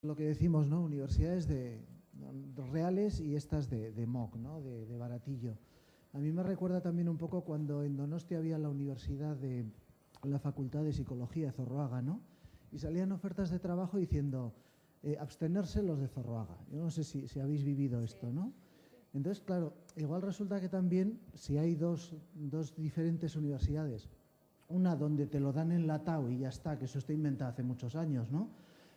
lo que decimos, ¿no? Universidades reales y estas de MOOC, ¿no? De baratillo. A mí me recuerda también un poco cuando en Donostia había la Facultad de Psicología de Zorroaga, ¿no? Y salían ofertas de trabajo diciendo abstenerse los de Zorroaga. Yo no sé si habéis vivido esto, ¿no? Entonces, claro, igual resulta que también si hay dos diferentes universidades, una donde te lo dan enlatado y ya está, que eso está inventado hace muchos años, ¿no?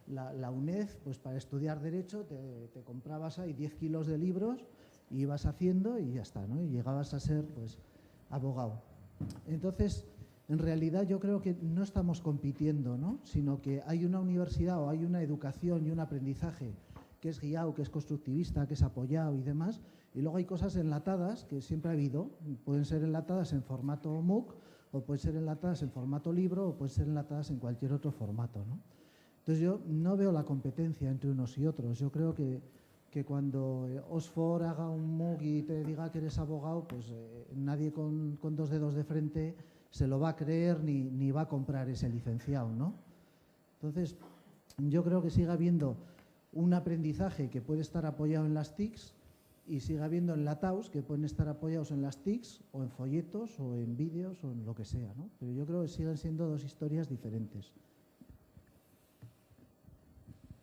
La UNED, pues para estudiar Derecho te comprabas ahí 10 kilos de libros y ibas haciendo y ya está, ¿no? Y llegabas a ser, pues, abogado. Entonces, en realidad yo creo que no estamos compitiendo, ¿no? Sino que hay una universidad o hay una educación y un aprendizaje que es guiado, que es constructivista, que es apoyado y demás, y luego hay cosas enlatadas que siempre ha habido, pueden ser enlatadas en formato MOOC, o pueden ser enlatadas en formato libro, o pueden ser enlatadas en cualquier otro formato, ¿no? Entonces yo no veo la competencia entre unos y otros. Yo creo que cuando Oxford haga un MOOC y te diga que eres abogado, pues nadie con dos dedos de frente se lo va a creer ni va a comprar ese licenciado, ¿no? Entonces yo creo que sigue habiendo un aprendizaje que puede estar apoyado en las TICs y sigue habiendo enlatados que pueden estar apoyados en las TICs o en folletos o en vídeos o en lo que sea, ¿no? Pero yo creo que siguen siendo dos historias diferentes.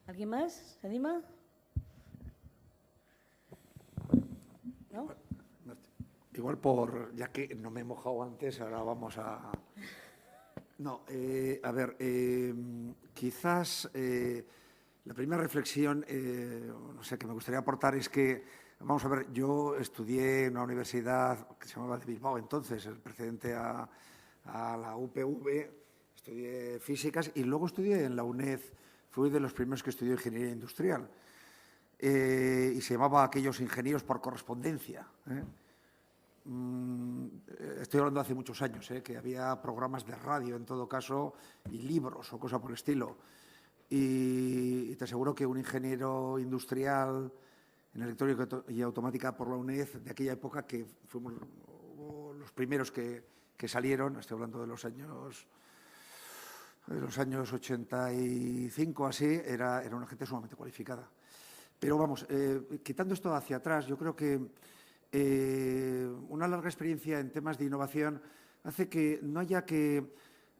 ¿Alguien más? ¿Se anima? ¿No? Igual ya que no me he mojado antes, ahora vamos a... No, a ver, quizás la primera reflexión, no sé, que me gustaría aportar es que, vamos a ver, yo estudié en una universidad que se llamaba de Bilbao entonces, el precedente a la UPV, estudié físicas y luego estudié en la UNED. Fui de los primeros que estudió ingeniería industrial y se llamaba aquellos ingenieros por correspondencia. Estoy hablando de hace muchos años, que había programas de radio en todo caso y libros o cosa por el estilo. Y te aseguro que un ingeniero industrial en electrónica y automática por la UNED de aquella época, que fuimos los primeros que salieron, estoy hablando de los años 85, así, era una gente sumamente cualificada. Pero vamos, quitando esto hacia atrás, yo creo que una larga experiencia en temas de innovación hace que no haya que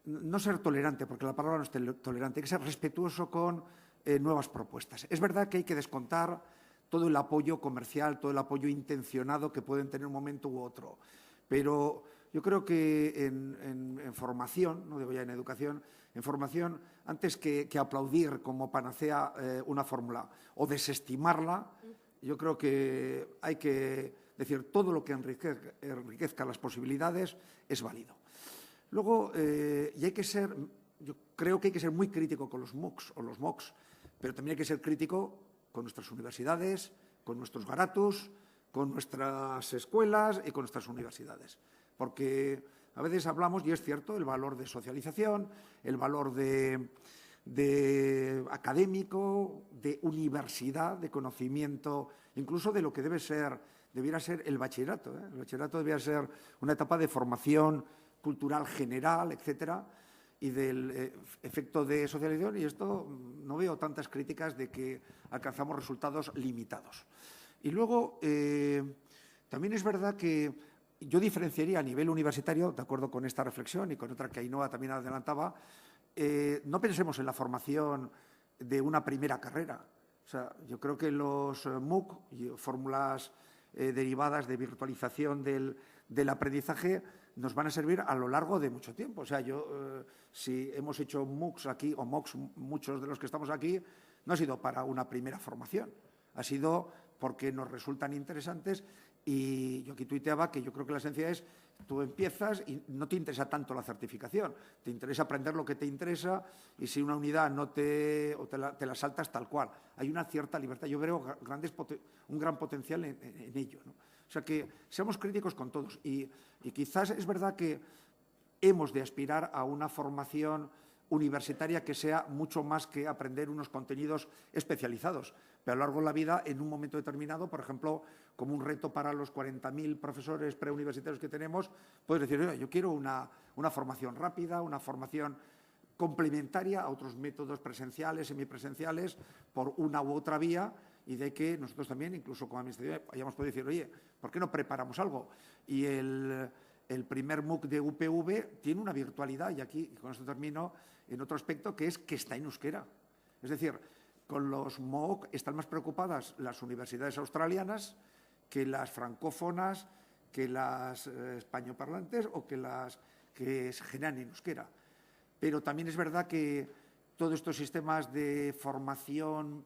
no ser tolerante, porque la palabra no es tolerante, hay que ser respetuoso con nuevas propuestas. Es verdad que hay que descontar todo el apoyo comercial, todo el apoyo intencionado que pueden tener un momento u otro, pero yo creo que en formación, no digo ya en educación, en formación, antes que aplaudir como panacea una fórmula o desestimarla, yo creo que hay que decir todo lo que enriquezca las posibilidades es válido. Luego, yo creo que hay que ser muy crítico con los MOOCs o los MOOCs, pero también hay que ser crítico con nuestras universidades, con nuestros garatus, con nuestras escuelas y con nuestras universidades. Porque a veces hablamos, y es cierto, el valor de socialización, el valor de académico, de universidad, de conocimiento, incluso de lo que debiera ser el bachillerato. El bachillerato debiera ser una etapa de formación cultural general, etcétera, y del efecto de socialización, y esto no veo tantas críticas de que alcanzamos resultados limitados. Y luego, también es verdad que yo diferenciaría a nivel universitario, de acuerdo con esta reflexión y con otra que Ainhoa también adelantaba, no pensemos en la formación de una primera carrera. O sea, yo creo que los MOOC y fórmulas derivadas de virtualización del aprendizaje nos van a servir a lo largo de mucho tiempo. O sea, si hemos hecho MOOCs aquí, o MOOCs, muchos de los que estamos aquí, no ha sido para una primera formación, ha sido porque nos resultan interesantes. Y yo aquí tuiteaba que yo creo que la esencia es, tú empiezas y no te interesa tanto la certificación, te interesa aprender lo que te interesa, y si una unidad te la saltas tal cual. Hay una cierta libertad. Yo veo un gran potencial en ello, ¿no? O sea, que seamos críticos con todos. Y quizás es verdad que hemos de aspirar a una formación universitaria que sea mucho más que aprender unos contenidos especializados, pero a lo largo de la vida, en un momento determinado, por ejemplo, como un reto para los 40.000 profesores preuniversitarios que tenemos, puedes decir, yo quiero una formación rápida, una formación complementaria a otros métodos presenciales, semipresenciales, por una u otra vía, y de que nosotros también, incluso como administración, hayamos podido decir, oye, ¿por qué no preparamos algo? Y el primer MOOC de UPV tiene una virtualidad, y aquí, con esto termino, en otro aspecto, que es que está en euskera. Es decir, con los MOOC están más preocupadas las universidades australianas que las francófonas, que las españoparlantes o que las que se generan en euskera. Pero también es verdad que todos estos sistemas de formación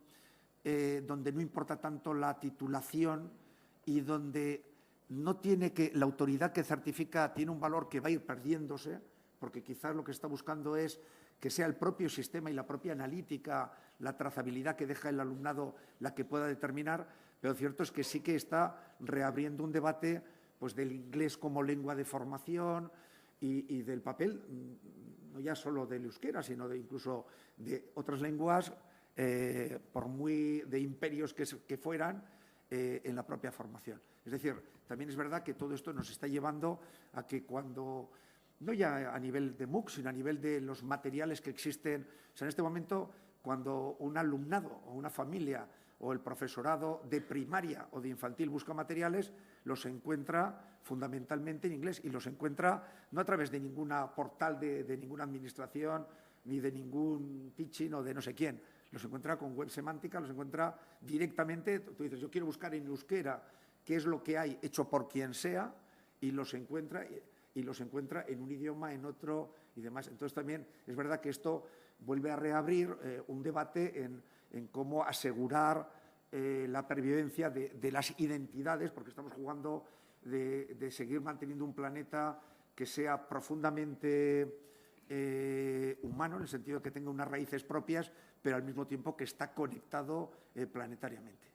donde no importa tanto la titulación y donde no tiene que, la autoridad que certifica tiene un valor que va a ir perdiéndose, porque quizás lo que está buscando es que sea el propio sistema y la propia analítica, la trazabilidad que deja el alumnado la que pueda determinar, pero cierto es que sí que está reabriendo un debate pues, del inglés como lengua de formación y del papel, no ya solo del euskera, sino de incluso de otras lenguas, por muy de imperios que fueran, en la propia formación. Es decir, también es verdad que todo esto nos está llevando a que cuando, no ya a nivel de MOOC, sino a nivel de los materiales que existen, o sea, en este momento, cuando un alumnado o una familia o el profesorado de primaria o de infantil busca materiales, los encuentra fundamentalmente en inglés y los encuentra no a través de ninguna portal de ninguna administración ni de ningún teaching o de no sé quién. Los encuentra con web semántica, los encuentra directamente. Tú dices, yo quiero buscar en euskera qué es lo que hay hecho por quien sea y los encuentra en un idioma, en otro y demás. Entonces también es verdad que esto vuelve a reabrir un debate en cómo asegurar la pervivencia de las identidades, porque estamos jugando de seguir manteniendo un planeta que sea profundamente humano, en el sentido de que tenga unas raíces propias, pero al mismo tiempo que está conectado planetariamente.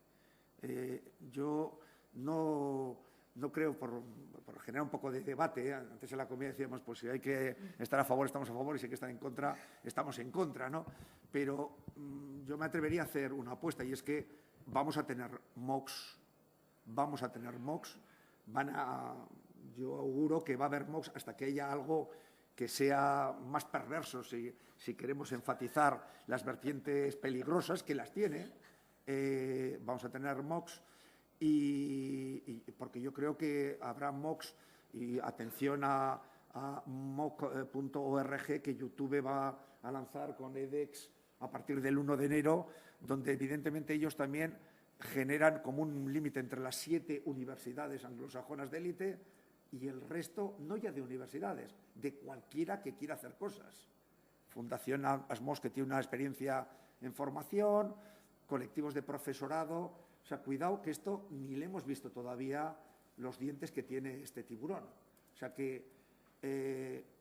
Yo no creo, por generar un poco de debate, antes en la comida decíamos, pues si hay que estar a favor, estamos a favor, y si hay que estar en contra, estamos en contra, ¿no? Pero yo me atrevería a hacer una apuesta, y es que vamos a tener MOOCs, yo auguro que va a haber MOOCs hasta que haya algo que sea más perverso, si queremos enfatizar las vertientes peligrosas, que las tiene. Vamos a tener MOOCs, y porque yo creo que habrá MOOCs, y atención a mooc.org, que YouTube va a lanzar con edX a partir del 1 de enero, donde evidentemente ellos también generan como un límite entre las 7 universidades anglosajonas de élite y el resto, no ya de universidades, de cualquiera que quiera hacer cosas. Fundación Asmos, que tiene una experiencia en formación, colectivos de profesorado. O sea, cuidado que esto ni le hemos visto todavía los dientes que tiene este tiburón. O sea que,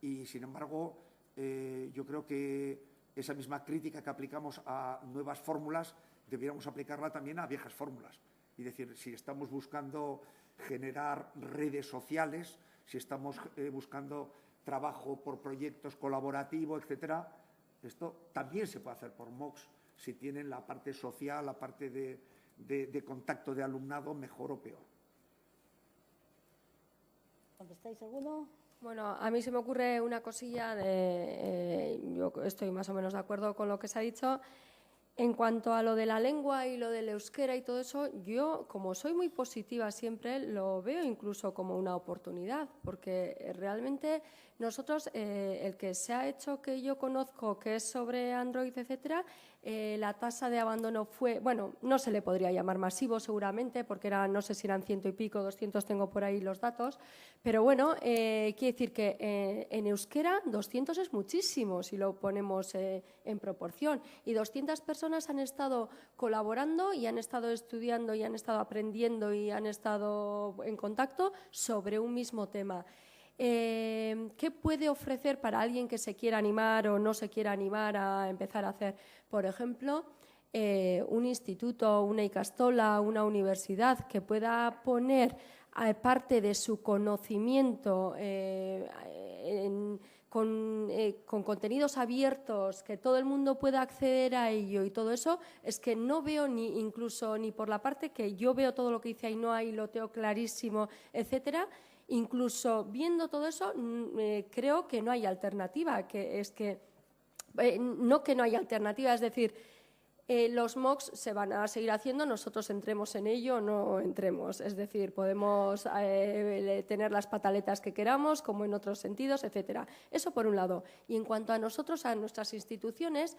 y sin embargo, yo creo que esa misma crítica que aplicamos a nuevas fórmulas, debiéramos aplicarla también a viejas fórmulas. Y decir, si estamos buscando generar redes sociales, si estamos buscando trabajo por proyectos colaborativos, etcétera, esto también se puede hacer por MOOCs, si tienen la parte social, la parte de contacto de alumnado mejor o peor. ¿Contestáis alguno? Bueno, a mí se me ocurre una cosilla yo estoy más o menos de acuerdo con lo que se ha dicho. En cuanto a lo de la lengua y lo del euskera y todo eso, yo, como soy muy positiva siempre, lo veo incluso como una oportunidad, porque realmente nosotros, el que se ha hecho que yo conozco, que es sobre Android, etcétera, la tasa de abandono fue, bueno, no se le podría llamar masivo seguramente, porque era, no sé si eran 100 y pico, 200, tengo por ahí los datos, pero bueno, quiere decir que en euskera 200 es muchísimo si lo ponemos en proporción, y 200 personas han estado colaborando y han estado estudiando y han estado aprendiendo y han estado en contacto sobre un mismo tema. ¿Qué puede ofrecer para alguien que se quiera animar o no se quiera animar a empezar a hacer? Por ejemplo, un instituto, una ikastola, una universidad que pueda poner parte de su conocimiento con contenidos abiertos, que todo el mundo pueda acceder a ello y todo eso, es que no veo incluso ni por la parte que yo veo todo lo que dice Ainhoa y lo tengo clarísimo, etcétera. Incluso viendo todo eso, creo que no hay alternativa, que es que no que no hay alternativa, es decir, los MOOCs se van a seguir haciendo, nosotros entremos en ello o no entremos. Es decir, podemos tener las pataletas que queramos, como en otros sentidos, etcétera. Eso por un lado. Y en cuanto a nosotros, a nuestras instituciones,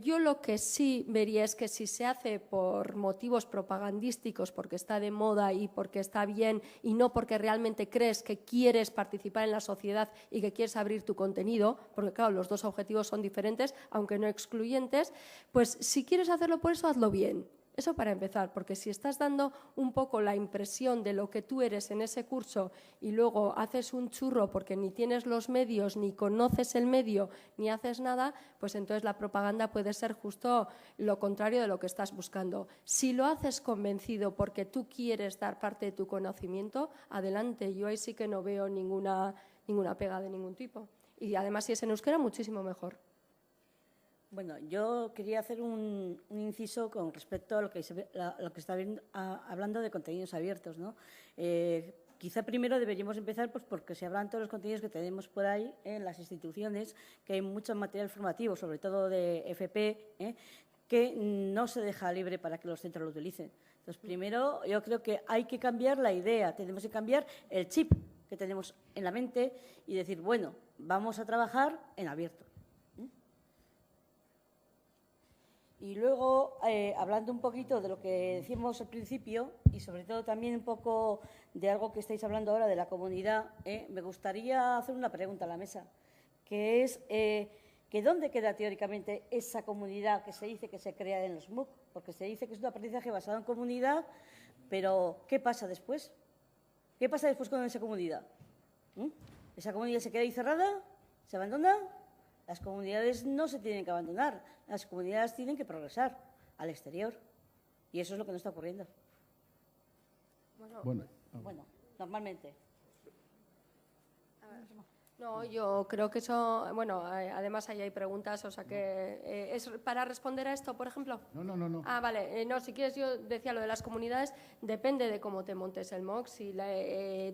yo lo que sí vería es que si se hace por motivos propagandísticos, porque está de moda y porque está bien y no porque realmente crees que quieres participar en la sociedad y que quieres abrir tu contenido, porque claro, los dos objetivos son diferentes, aunque no excluyentes, pues si quieres hacerlo por eso, hazlo bien. Eso para empezar, porque si estás dando un poco la impresión de lo que tú eres en ese curso y luego haces un churro porque ni tienes los medios, ni conoces el medio, ni haces nada, pues entonces la propaganda puede ser justo lo contrario de lo que estás buscando. Si lo haces convencido porque tú quieres dar parte de tu conocimiento, adelante. Yo ahí sí que no veo ninguna pega de ningún tipo. Y además, si es en euskera, muchísimo mejor. Bueno, yo quería hacer un inciso con respecto a lo que está hablando de contenidos abiertos, ¿no? Quizá primero deberíamos empezar pues, porque se hablan todos los contenidos que tenemos por ahí en las instituciones, que hay mucho material formativo, sobre todo de FP, que no se deja libre para que los centros lo utilicen. Entonces, primero, yo creo que hay que cambiar la idea, tenemos que cambiar el chip que tenemos en la mente y decir, bueno, vamos a trabajar en abierto. Y luego, hablando un poquito de lo que decíamos al principio y sobre todo también un poco de algo que estáis hablando ahora de la comunidad, me gustaría hacer una pregunta a la mesa, que es que ¿dónde queda teóricamente esa comunidad que se dice que se crea en los MOOC? Porque se dice que es un aprendizaje basado en comunidad, pero ¿qué pasa después? ¿Qué pasa después con esa comunidad? ¿Esa comunidad se queda ahí cerrada? ¿Se abandona? Las comunidades no se tienen que abandonar, las comunidades tienen que progresar al exterior. Y eso es lo que no está ocurriendo. Bueno, normalmente. No, yo creo que eso, bueno, además ahí hay preguntas, o sea que es para responder a esto, por ejemplo. No. Ah, vale, no, si quieres yo decía lo de las comunidades, depende de cómo te montes el MOOC, si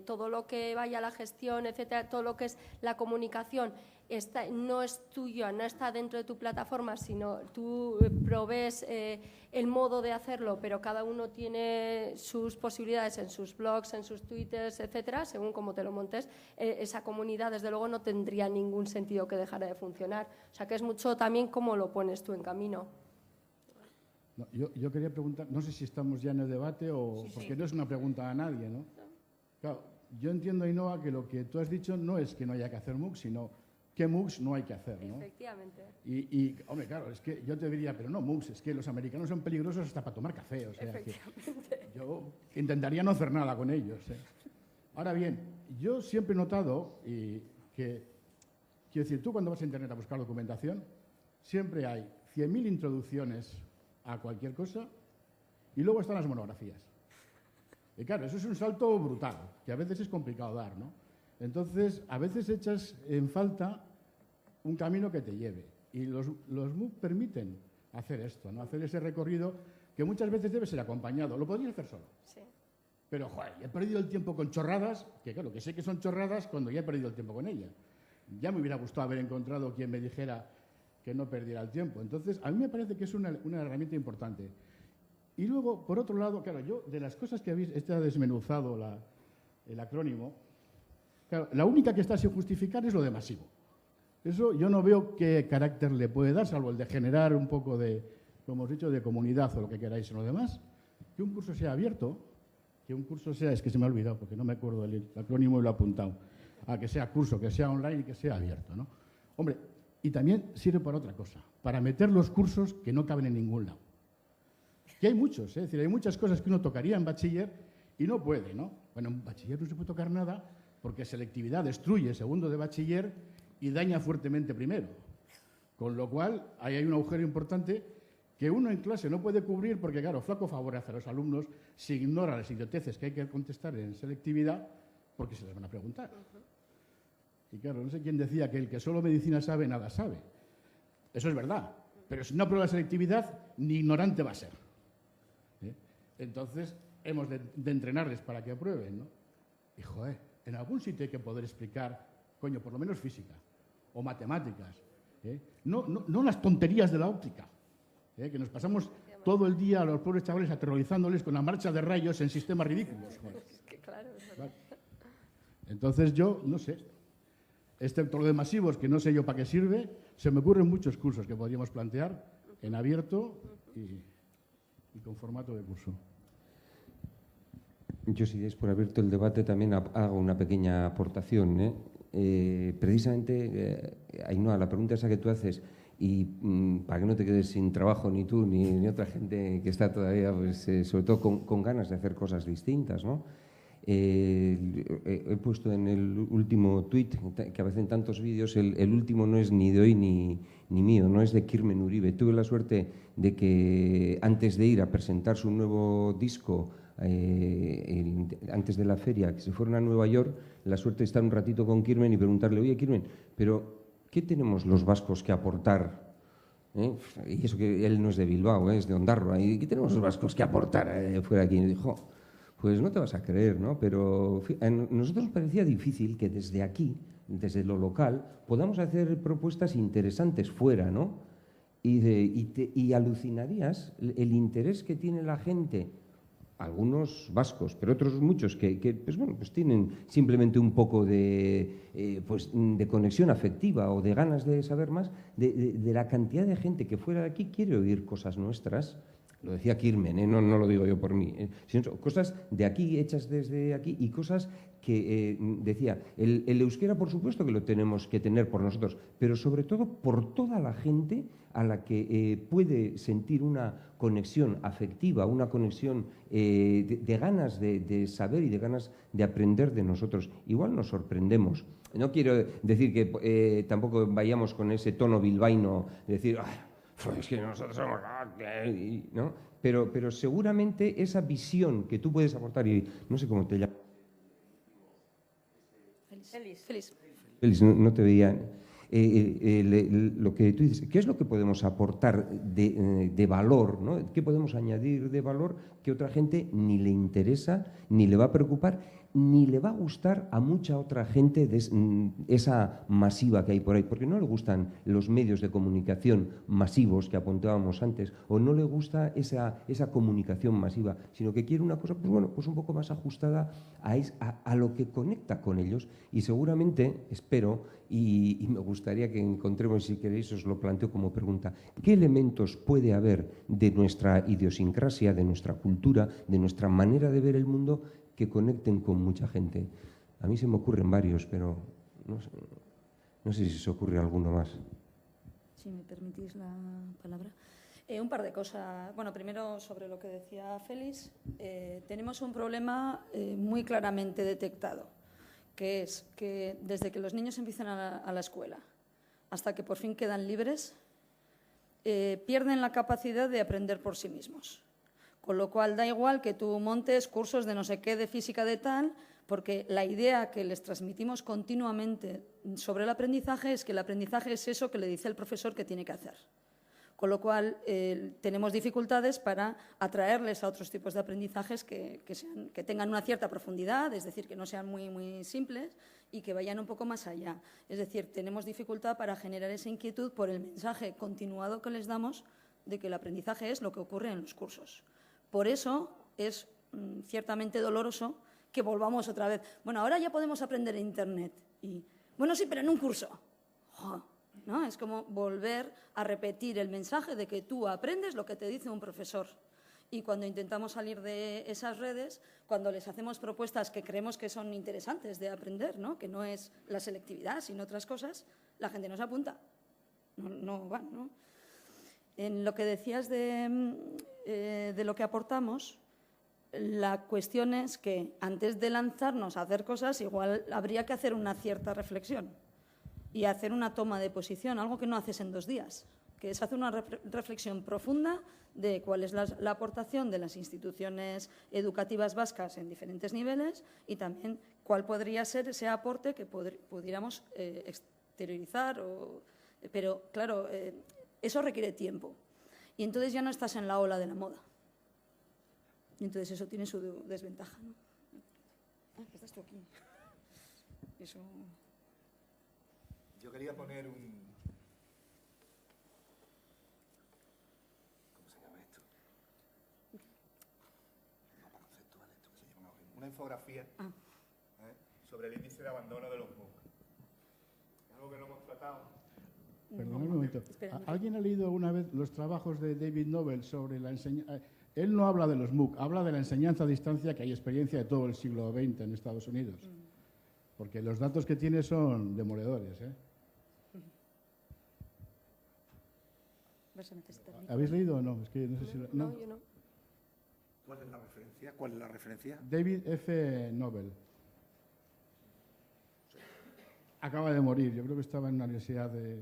todo lo que vaya a la gestión, etcétera, todo lo que es la comunicación no es tuyo, no está dentro de tu plataforma, sino tú provees el modo de hacerlo, pero cada uno tiene sus posibilidades en sus blogs, en sus twitters, etcétera, según cómo te lo montes, esa comunidad desde luego no tendría ningún sentido que dejara de funcionar. O sea que es mucho también cómo lo pones tú en camino. No, yo quería preguntar, no sé si estamos ya en el debate o sí. Porque no es una pregunta a nadie, ¿no? Claro, yo entiendo, Ainhoa, que lo que tú has dicho no es que no haya que hacer MOOCs, sino qué MOOCs no hay que hacer, ¿no? Efectivamente. Y, hombre, claro, es que yo te diría, pero no MOOCs, es que los americanos son peligrosos hasta para tomar café, o sea, que yo intentaría no hacer nada con ellos, ¿eh? Ahora bien, yo siempre he notado que, quiero decir, tú cuando vas a Internet a buscar documentación, siempre hay 100.000 introducciones a cualquier cosa y luego están las monografías. Y claro, eso es un salto brutal, que a veces es complicado dar, ¿no? Entonces, a veces echas en falta un camino que te lleve. Y los MOOC permiten hacer esto, ¿no? Hacer ese recorrido que muchas veces debe ser acompañado. Lo podrías hacer solo. Sí. Pero, joder, he perdido el tiempo con chorradas, que claro, que sé que son chorradas cuando ya he perdido el tiempo con ellas. Ya me hubiera gustado haber encontrado quien me dijera que no perdiera el tiempo. Entonces, a mí me parece que es una herramienta importante. Y luego, por otro lado, claro, yo de las cosas que habéis desmenuzado el acrónimo, claro, la única que está sin justificar es lo de masivo. Eso yo no veo qué carácter le puede dar, salvo el de generar un poco de, como hemos dicho, de comunidad o lo que queráis en lo demás. Que un curso sea abierto, que un curso sea, es que se me ha olvidado porque no me acuerdo del acrónimo y lo he apuntado, que sea curso, que sea online y que sea abierto, ¿no? Hombre, y también sirve para otra cosa, para meter los cursos que no caben en ningún lado. Que hay muchos, es decir, hay muchas cosas que uno tocaría en bachiller y no puede, ¿no? Bueno, en bachiller no se puede tocar nada porque selectividad destruye segundo de bachiller y daña fuertemente primero. Con lo cual, ahí hay un agujero importante que uno en clase no puede cubrir porque, claro, flaco favor hace a los alumnos si ignora las idioteces que hay que contestar en selectividad porque se les van a preguntar. Y claro, no sé quién decía que el que solo medicina sabe, nada sabe. Eso es verdad, pero si no aprueba la selectividad, ni ignorante va a ser. Entonces, hemos de entrenarles para que aprueben, ¿no? Y, joder, en algún sitio hay que poder explicar, coño, por lo menos física o matemáticas. No las tonterías de la óptica, que nos pasamos todo el día a los pobres chavales aterrorizándoles con la marcha de rayos en sistemas ridículos. Es que claro, es verdad. Entonces yo, no sé, excepto lo de masivos, que no sé yo para qué sirve, se me ocurren muchos cursos que podríamos plantear en abierto y con formato de curso. Yo, si es por abierto el debate, también hago una pequeña aportación. Precisamente, Ainhoa, la pregunta esa que tú haces, y para que no te quedes sin trabajo ni tú ni otra gente que está todavía, pues, sobre todo con ganas de hacer cosas distintas, ¿no? He puesto en el último tuit, que aparecen tantos vídeos, el último no es ni de hoy ni mío, no es de Kirmen Uribe. Tuve la suerte de que antes de ir a presentar su nuevo disco, antes de la feria, que se fueron a Nueva York, la suerte de estar un ratito con Kirmen y preguntarle: oye, Kirmen, pero ¿qué tenemos los vascos que aportar? Y eso que él no es de Bilbao, es de Ondarroa. ¿Y qué tenemos los vascos que aportar fuera de aquí? Y dijo: pues no te vas a creer, ¿no? Pero a nosotros nos parecía difícil que desde aquí, desde lo local, podamos hacer propuestas interesantes fuera, ¿no? Y alucinarías el interés que tiene la gente, algunos vascos, pero otros muchos que pues bueno, pues tienen simplemente un poco de conexión afectiva o de ganas de saber más, de la cantidad de gente que fuera de aquí quiere oír cosas nuestras. Lo decía Kirmen, no lo digo yo por mí, sino cosas de aquí, hechas desde aquí, y cosas que, decía, el euskera por supuesto que lo tenemos que tener por nosotros, pero sobre todo por toda la gente a la que puede sentir una conexión afectiva, una conexión de ganas de saber y de ganas de aprender de nosotros. Igual nos sorprendemos. No quiero decir que tampoco vayamos con ese tono bilbaíno, de decir: es que nosotros somos, ¿no? Pero seguramente esa visión que tú puedes aportar, y no sé cómo te llamas. Félix, no te veía. Lo que tú dices, ¿qué es lo que podemos aportar de valor, ¿no? ¿Qué podemos añadir de valor que otra gente ni le interesa, ni le va a preocupar, ni le va a gustar a mucha otra gente de esa masiva que hay por ahí? Porque no le gustan los medios de comunicación masivos que apuntábamos antes, o no le gusta esa comunicación masiva, sino que quiere una cosa, pues bueno, pues un poco más ajustada a lo que conecta con ellos. Y seguramente, espero, y me gustaría que encontremos, si queréis os lo planteo como pregunta, ¿qué elementos puede haber de nuestra idiosincrasia, de nuestra cultura, de nuestra manera de ver el mundo, que conecten con mucha gente? A mí se me ocurren varios, pero no sé si se ocurre alguno más. Si me permitís la palabra. Un par de cosas. Bueno, primero sobre lo que decía Félix. Tenemos un problema muy claramente detectado, que es que desde que los niños empiezan a la escuela hasta que por fin quedan libres, pierden la capacidad de aprender por sí mismos. Con lo cual da igual que tú montes cursos de no sé qué, de física de tal, porque la idea que les transmitimos continuamente sobre el aprendizaje es que el aprendizaje es eso que le dice el profesor que tiene que hacer. Con lo cual tenemos dificultades para atraerles a otros tipos de aprendizajes que tengan una cierta profundidad, es decir, que no sean muy, muy simples y que vayan un poco más allá. Es decir, tenemos dificultad para generar esa inquietud por el mensaje continuado que les damos de que el aprendizaje es lo que ocurre en los cursos. Por eso es ciertamente doloroso que volvamos otra vez. Bueno, ahora ya podemos aprender en Internet. Y, bueno, sí, pero en un curso. ¿No? Es como volver a repetir el mensaje de que tú aprendes lo que te dice un profesor. Y cuando intentamos salir de esas redes, cuando les hacemos propuestas que creemos que son interesantes de aprender, ¿no? Que no es la selectividad, sino otras cosas, la gente no se apunta. No van, ¿no? En lo que decías de lo que aportamos, la cuestión es que antes de lanzarnos a hacer cosas, igual habría que hacer una cierta reflexión y hacer una toma de posición, algo que no haces en 2 días, que es hacer una reflexión profunda de cuál es la aportación de las instituciones educativas vascas en diferentes niveles y también cuál podría ser ese aporte que pudiéramos exteriorizar. Pero, claro, eso requiere tiempo. Y entonces ya no estás en la ola de la moda. Y entonces eso tiene su desventaja, ¿no? Que estás tú aquí. Eso... Yo quería poner infografía sobre el índice de abandono de los MOOC. Algo que no hemos tratado. Perdón un momento. ¿Alguien ha leído alguna vez los trabajos de David Noble sobre la enseñanza? Él no habla de los MOOC, habla de la enseñanza a distancia, que hay experiencia de todo el siglo XX en Estados Unidos. Porque los datos que tiene son demoledores, ¿eh? ¿Habéis leído o no? Es que no sé si No, yo no. ¿Cuál es la referencia? ¿Cuál es la referencia? David F. Noble. Acaba de morir, yo creo que estaba en la Universidad de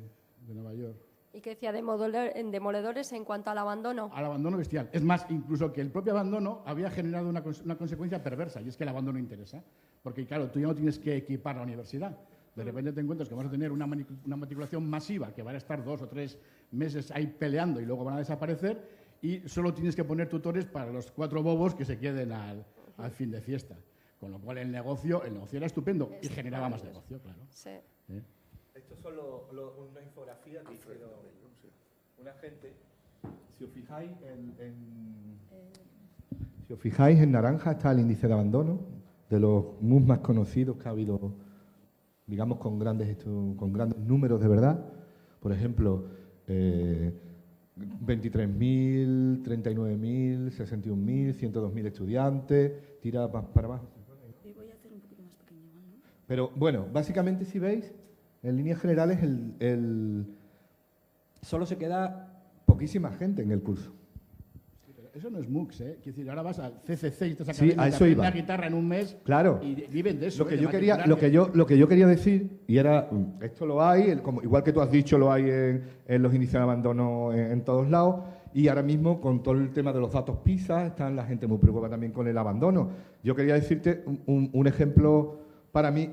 Nueva York. ¿Y qué decía demoledores en cuanto al abandono? Al abandono bestial. Es más, incluso que el propio abandono había generado una consecuencia perversa, y es que el abandono interesa. Porque, claro, tú ya no tienes que equipar la universidad. De repente te encuentras que vas a tener una matriculación masiva, que van a estar 2 o 3 meses ahí peleando y luego van a desaparecer, y solo tienes que poner tutores para los 4 bobos que se queden al fin de fiesta. Con lo cual el negocio era estupendo y generaba más negocio, claro. Sí. Esto es solo una infografía que hicieron una gente. Si os fijáis en naranja está el índice de abandono de los MOOC más conocidos que ha habido, digamos, con grandes números de verdad. Por ejemplo, 23.000, 39.000, 61.000, 102.000 estudiantes, tira para abajo. Voy a hacer un poquito más pequeño, ¿no? Pero bueno, básicamente si veis, en líneas generales solo se queda poquísima gente en el curso. Eso no es MOOCs, ¿eh? Quiero decir, ahora vas al CCC y te sacas la guitarra en un mes, claro, y viven de eso. Lo que yo quería decir, y era, esto lo hay, igual que tú has dicho, lo hay en los índices de abandono en todos lados, y ahora mismo con todo el tema de los datos PISA, están la gente muy preocupada también con el abandono. Yo quería decirte un ejemplo para mí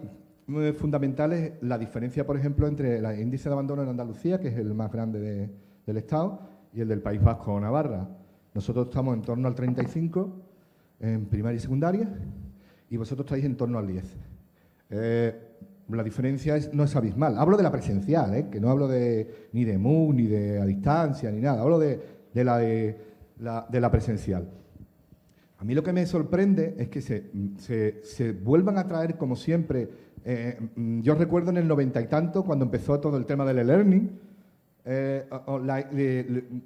fundamental, es la diferencia, por ejemplo, entre el índice de abandono en Andalucía, que es el más grande del Estado, y el del País Vasco o Navarra. Nosotros estamos en torno al 35 en primaria y secundaria, y vosotros estáis en torno al 10. La diferencia no es abismal. Hablo de la presencial, que no hablo ni de MOOC, ni de a distancia, ni nada. Hablo de la presencial. A mí lo que me sorprende es que se vuelvan a traer, como siempre. Yo recuerdo en el 90 y tanto, cuando empezó todo el tema del e-learning,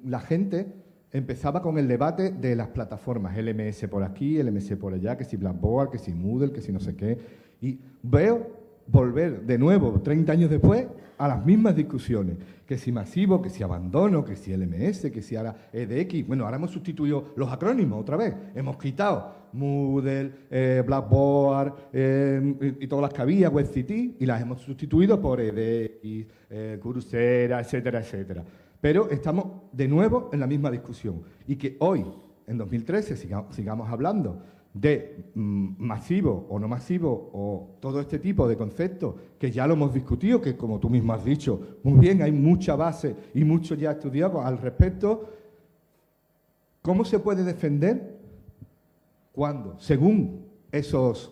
la gente empezaba con el debate de las plataformas, LMS por aquí, LMS por allá, que si Blackboard, que si Moodle, que si no sé qué. Y veo volver de nuevo, 30 años después, a las mismas discusiones. Que si masivo, que si abandono, que si LMS, que si ahora EDX. Bueno, ahora hemos sustituido los acrónimos otra vez. Hemos quitado Moodle, Blackboard y todas las que había, WebCT, y las hemos sustituido por EDX, Coursera, etcétera, etcétera. Pero estamos de nuevo en la misma discusión. Y que hoy, en 2013, sigamos hablando de masivo o no masivo, o todo este tipo de conceptos que ya lo hemos discutido, que como tú mismo has dicho, muy bien, hay mucha base y mucho ya estudiado al respecto. ¿Cómo se puede defender cuando, según esos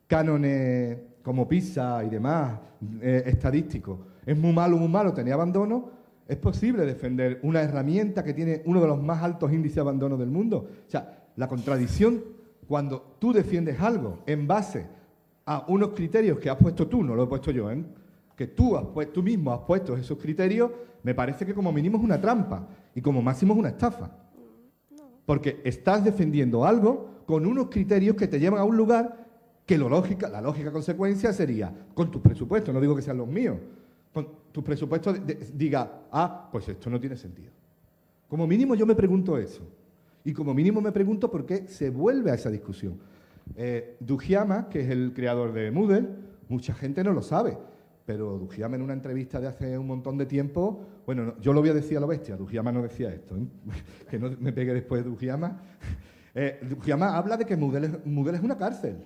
cánones como PISA y demás, estadísticos, es muy malo tener abandono? ¿Es posible defender una herramienta que tiene uno de los más altos índices de abandono del mundo? O sea, la contradicción, cuando tú defiendes algo en base a unos criterios que has puesto tú, no lo he puesto yo, que tú mismo has puesto esos criterios, me parece que como mínimo es una trampa y como máximo es una estafa. Porque estás defendiendo algo con unos criterios que te llevan a un lugar que la lógica consecuencia sería, con tus presupuestos, no digo que sean los míos, con tus presupuestos diga, pues esto no tiene sentido. Como mínimo yo me pregunto eso. Y como mínimo me pregunto por qué se vuelve a esa discusión. Dujyama, que es el creador de Moodle, mucha gente no lo sabe, pero Dujyama en una entrevista de hace un montón de tiempo, bueno, yo lo voy a decir a lo bestia, Dujyama no decía esto, que no me pegue después de Dujyama. Dujyama habla de que Moodle es una cárcel.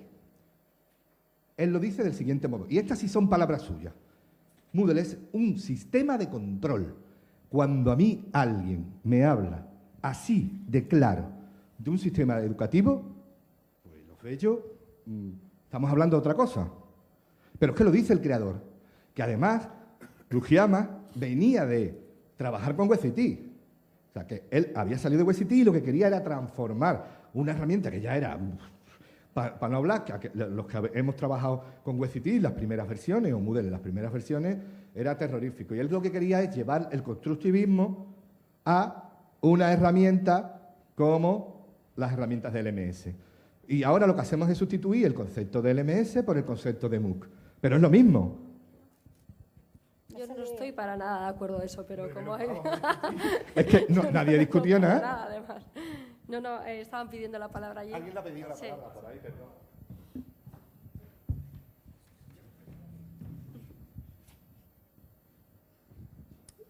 Él lo dice del siguiente modo, y estas sí son palabras suyas. Moodle es un sistema de control. Cuando a mí alguien me habla así de claro de un sistema educativo, pues lo veo yo, estamos hablando de otra cosa. Pero es que lo dice el creador, que además Dujyama venía de trabajar con WebCT. O sea, que él había salido de WebCT y lo que quería era transformar una herramienta que ya era Para no hablar, que los que hemos trabajado con WebCT, las primeras versiones, o Moodle en las primeras versiones, era terrorífico. Y él lo que quería es llevar el constructivismo a una herramienta como las herramientas de LMS. Y ahora lo que hacemos es sustituir el concepto de LMS por el concepto de MOOC. Pero es lo mismo. Yo no estoy para nada de acuerdo de eso, pero como hay... Es que nadie discutió nada. Nada, además. No, estaban pidiendo la palabra allí. Alguien le ha pedido la Sí. palabra por ahí, perdón.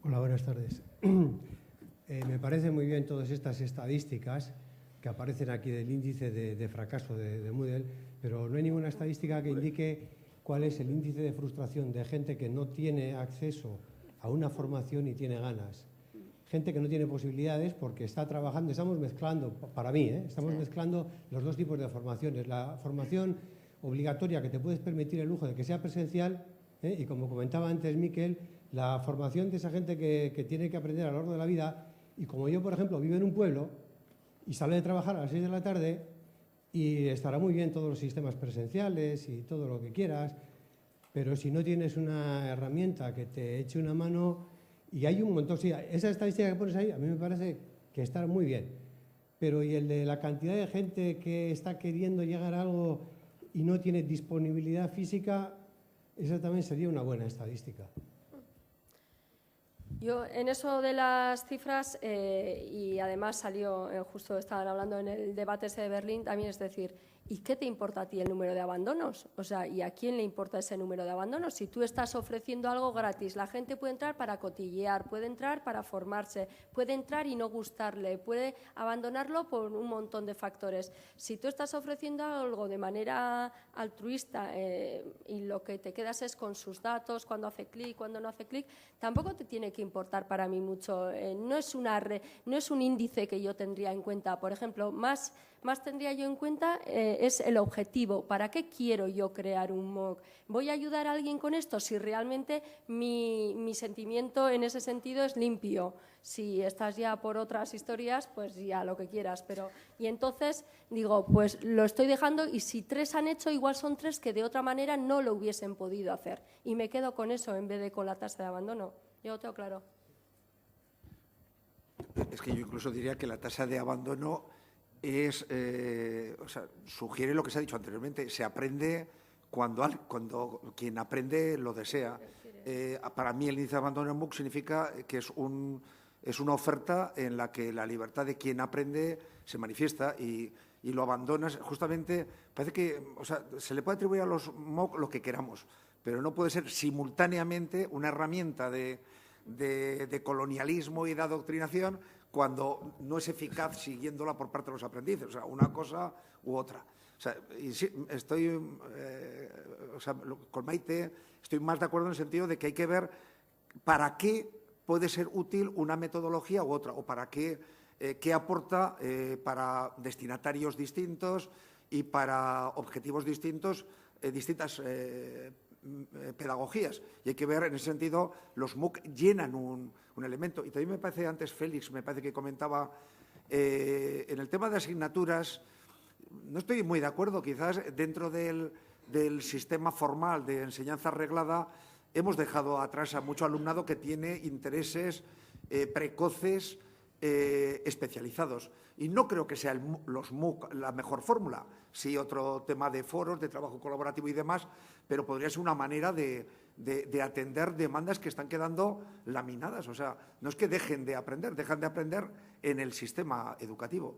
Hola, buenas tardes. Me parecen muy bien todas estas estadísticas que aparecen aquí del índice de fracaso de Moodle, pero no hay ninguna estadística que indique cuál es el índice de frustración de gente que no tiene acceso a una formación y tiene ganas. Gente que no tiene posibilidades porque está trabajando, estamos mezclando, para mí, estamos mezclando los dos tipos de formaciones. La formación obligatoria que te puedes permitir el lujo de que sea presencial, y como comentaba antes Miquel, la formación de esa gente que tiene que aprender a lo largo de la vida, y como yo, por ejemplo, vivo en un pueblo y sale de trabajar a las 6 de la tarde y estará muy bien todos los sistemas presenciales y todo lo que quieras, pero si no tienes una herramienta que te eche una mano, y hay un montón, sí, esa estadística que pones ahí a mí me parece que está muy bien, pero y el de la cantidad de gente que está queriendo llegar a algo y no tiene disponibilidad física, esa también sería una buena estadística. Yo en eso de las cifras, y además salió, justo estaban hablando en el debate ese de Berlín, también es decir, ¿y qué te importa a ti el número de abandonos? O sea, ¿y a quién le importa ese número de abandonos? Si tú estás ofreciendo algo gratis, la gente puede entrar para cotillear, puede entrar para formarse, puede entrar y no gustarle, puede abandonarlo por un montón de factores. Si tú estás ofreciendo algo de manera altruista y lo que te quedas es con sus datos, cuando hace clic, cuando no hace clic, tampoco te tiene que importar para mí mucho. No es un índice que yo tendría en cuenta. Por ejemplo, más tendría yo en cuenta es el objetivo. ¿Para qué quiero yo crear un MOOC? ¿Voy a ayudar a alguien con esto? Si realmente mi sentimiento en ese sentido es limpio. Si estás ya por otras historias, pues ya lo que quieras. Y entonces digo, pues lo estoy dejando, y si 3 han hecho, igual son 3 que de otra manera no lo hubiesen podido hacer. Y me quedo con eso en vez de con la tasa de abandono. Yo lo tengo claro. Es que yo incluso diría que la tasa de abandono sugiere lo que se ha dicho anteriormente. Se aprende cuando quien aprende lo desea. Para mí el índice de abandono en MOOC significa que es una oferta en la que la libertad de quien aprende se manifiesta y lo abandonas. Justamente parece que se le puede atribuir a los MOOC lo que queramos, pero no puede ser simultáneamente una herramienta de colonialismo y de adoctrinación cuando no es eficaz siguiéndola por parte de los aprendices, una cosa u otra. Y sí, estoy con Maite, estoy más de acuerdo en el sentido de que hay que ver para qué puede ser útil una metodología u otra, o para qué aporta para destinatarios distintos y para objetivos distintos, distintas pedagogías. Y hay que ver, en ese sentido, los MOOC llenan un elemento. Y también me parece, antes Félix, me parece que comentaba, en el tema de asignaturas, no estoy muy de acuerdo. Quizás dentro del sistema formal de enseñanza reglada hemos dejado atrás a mucho alumnado que tiene intereses precoces, especializados. Y no creo que sean los MOOC la mejor fórmula. Sí, otro tema de foros, de trabajo colaborativo y demás, pero podría ser una manera de atender demandas que están quedando laminadas. No es que dejan de aprender en el sistema educativo.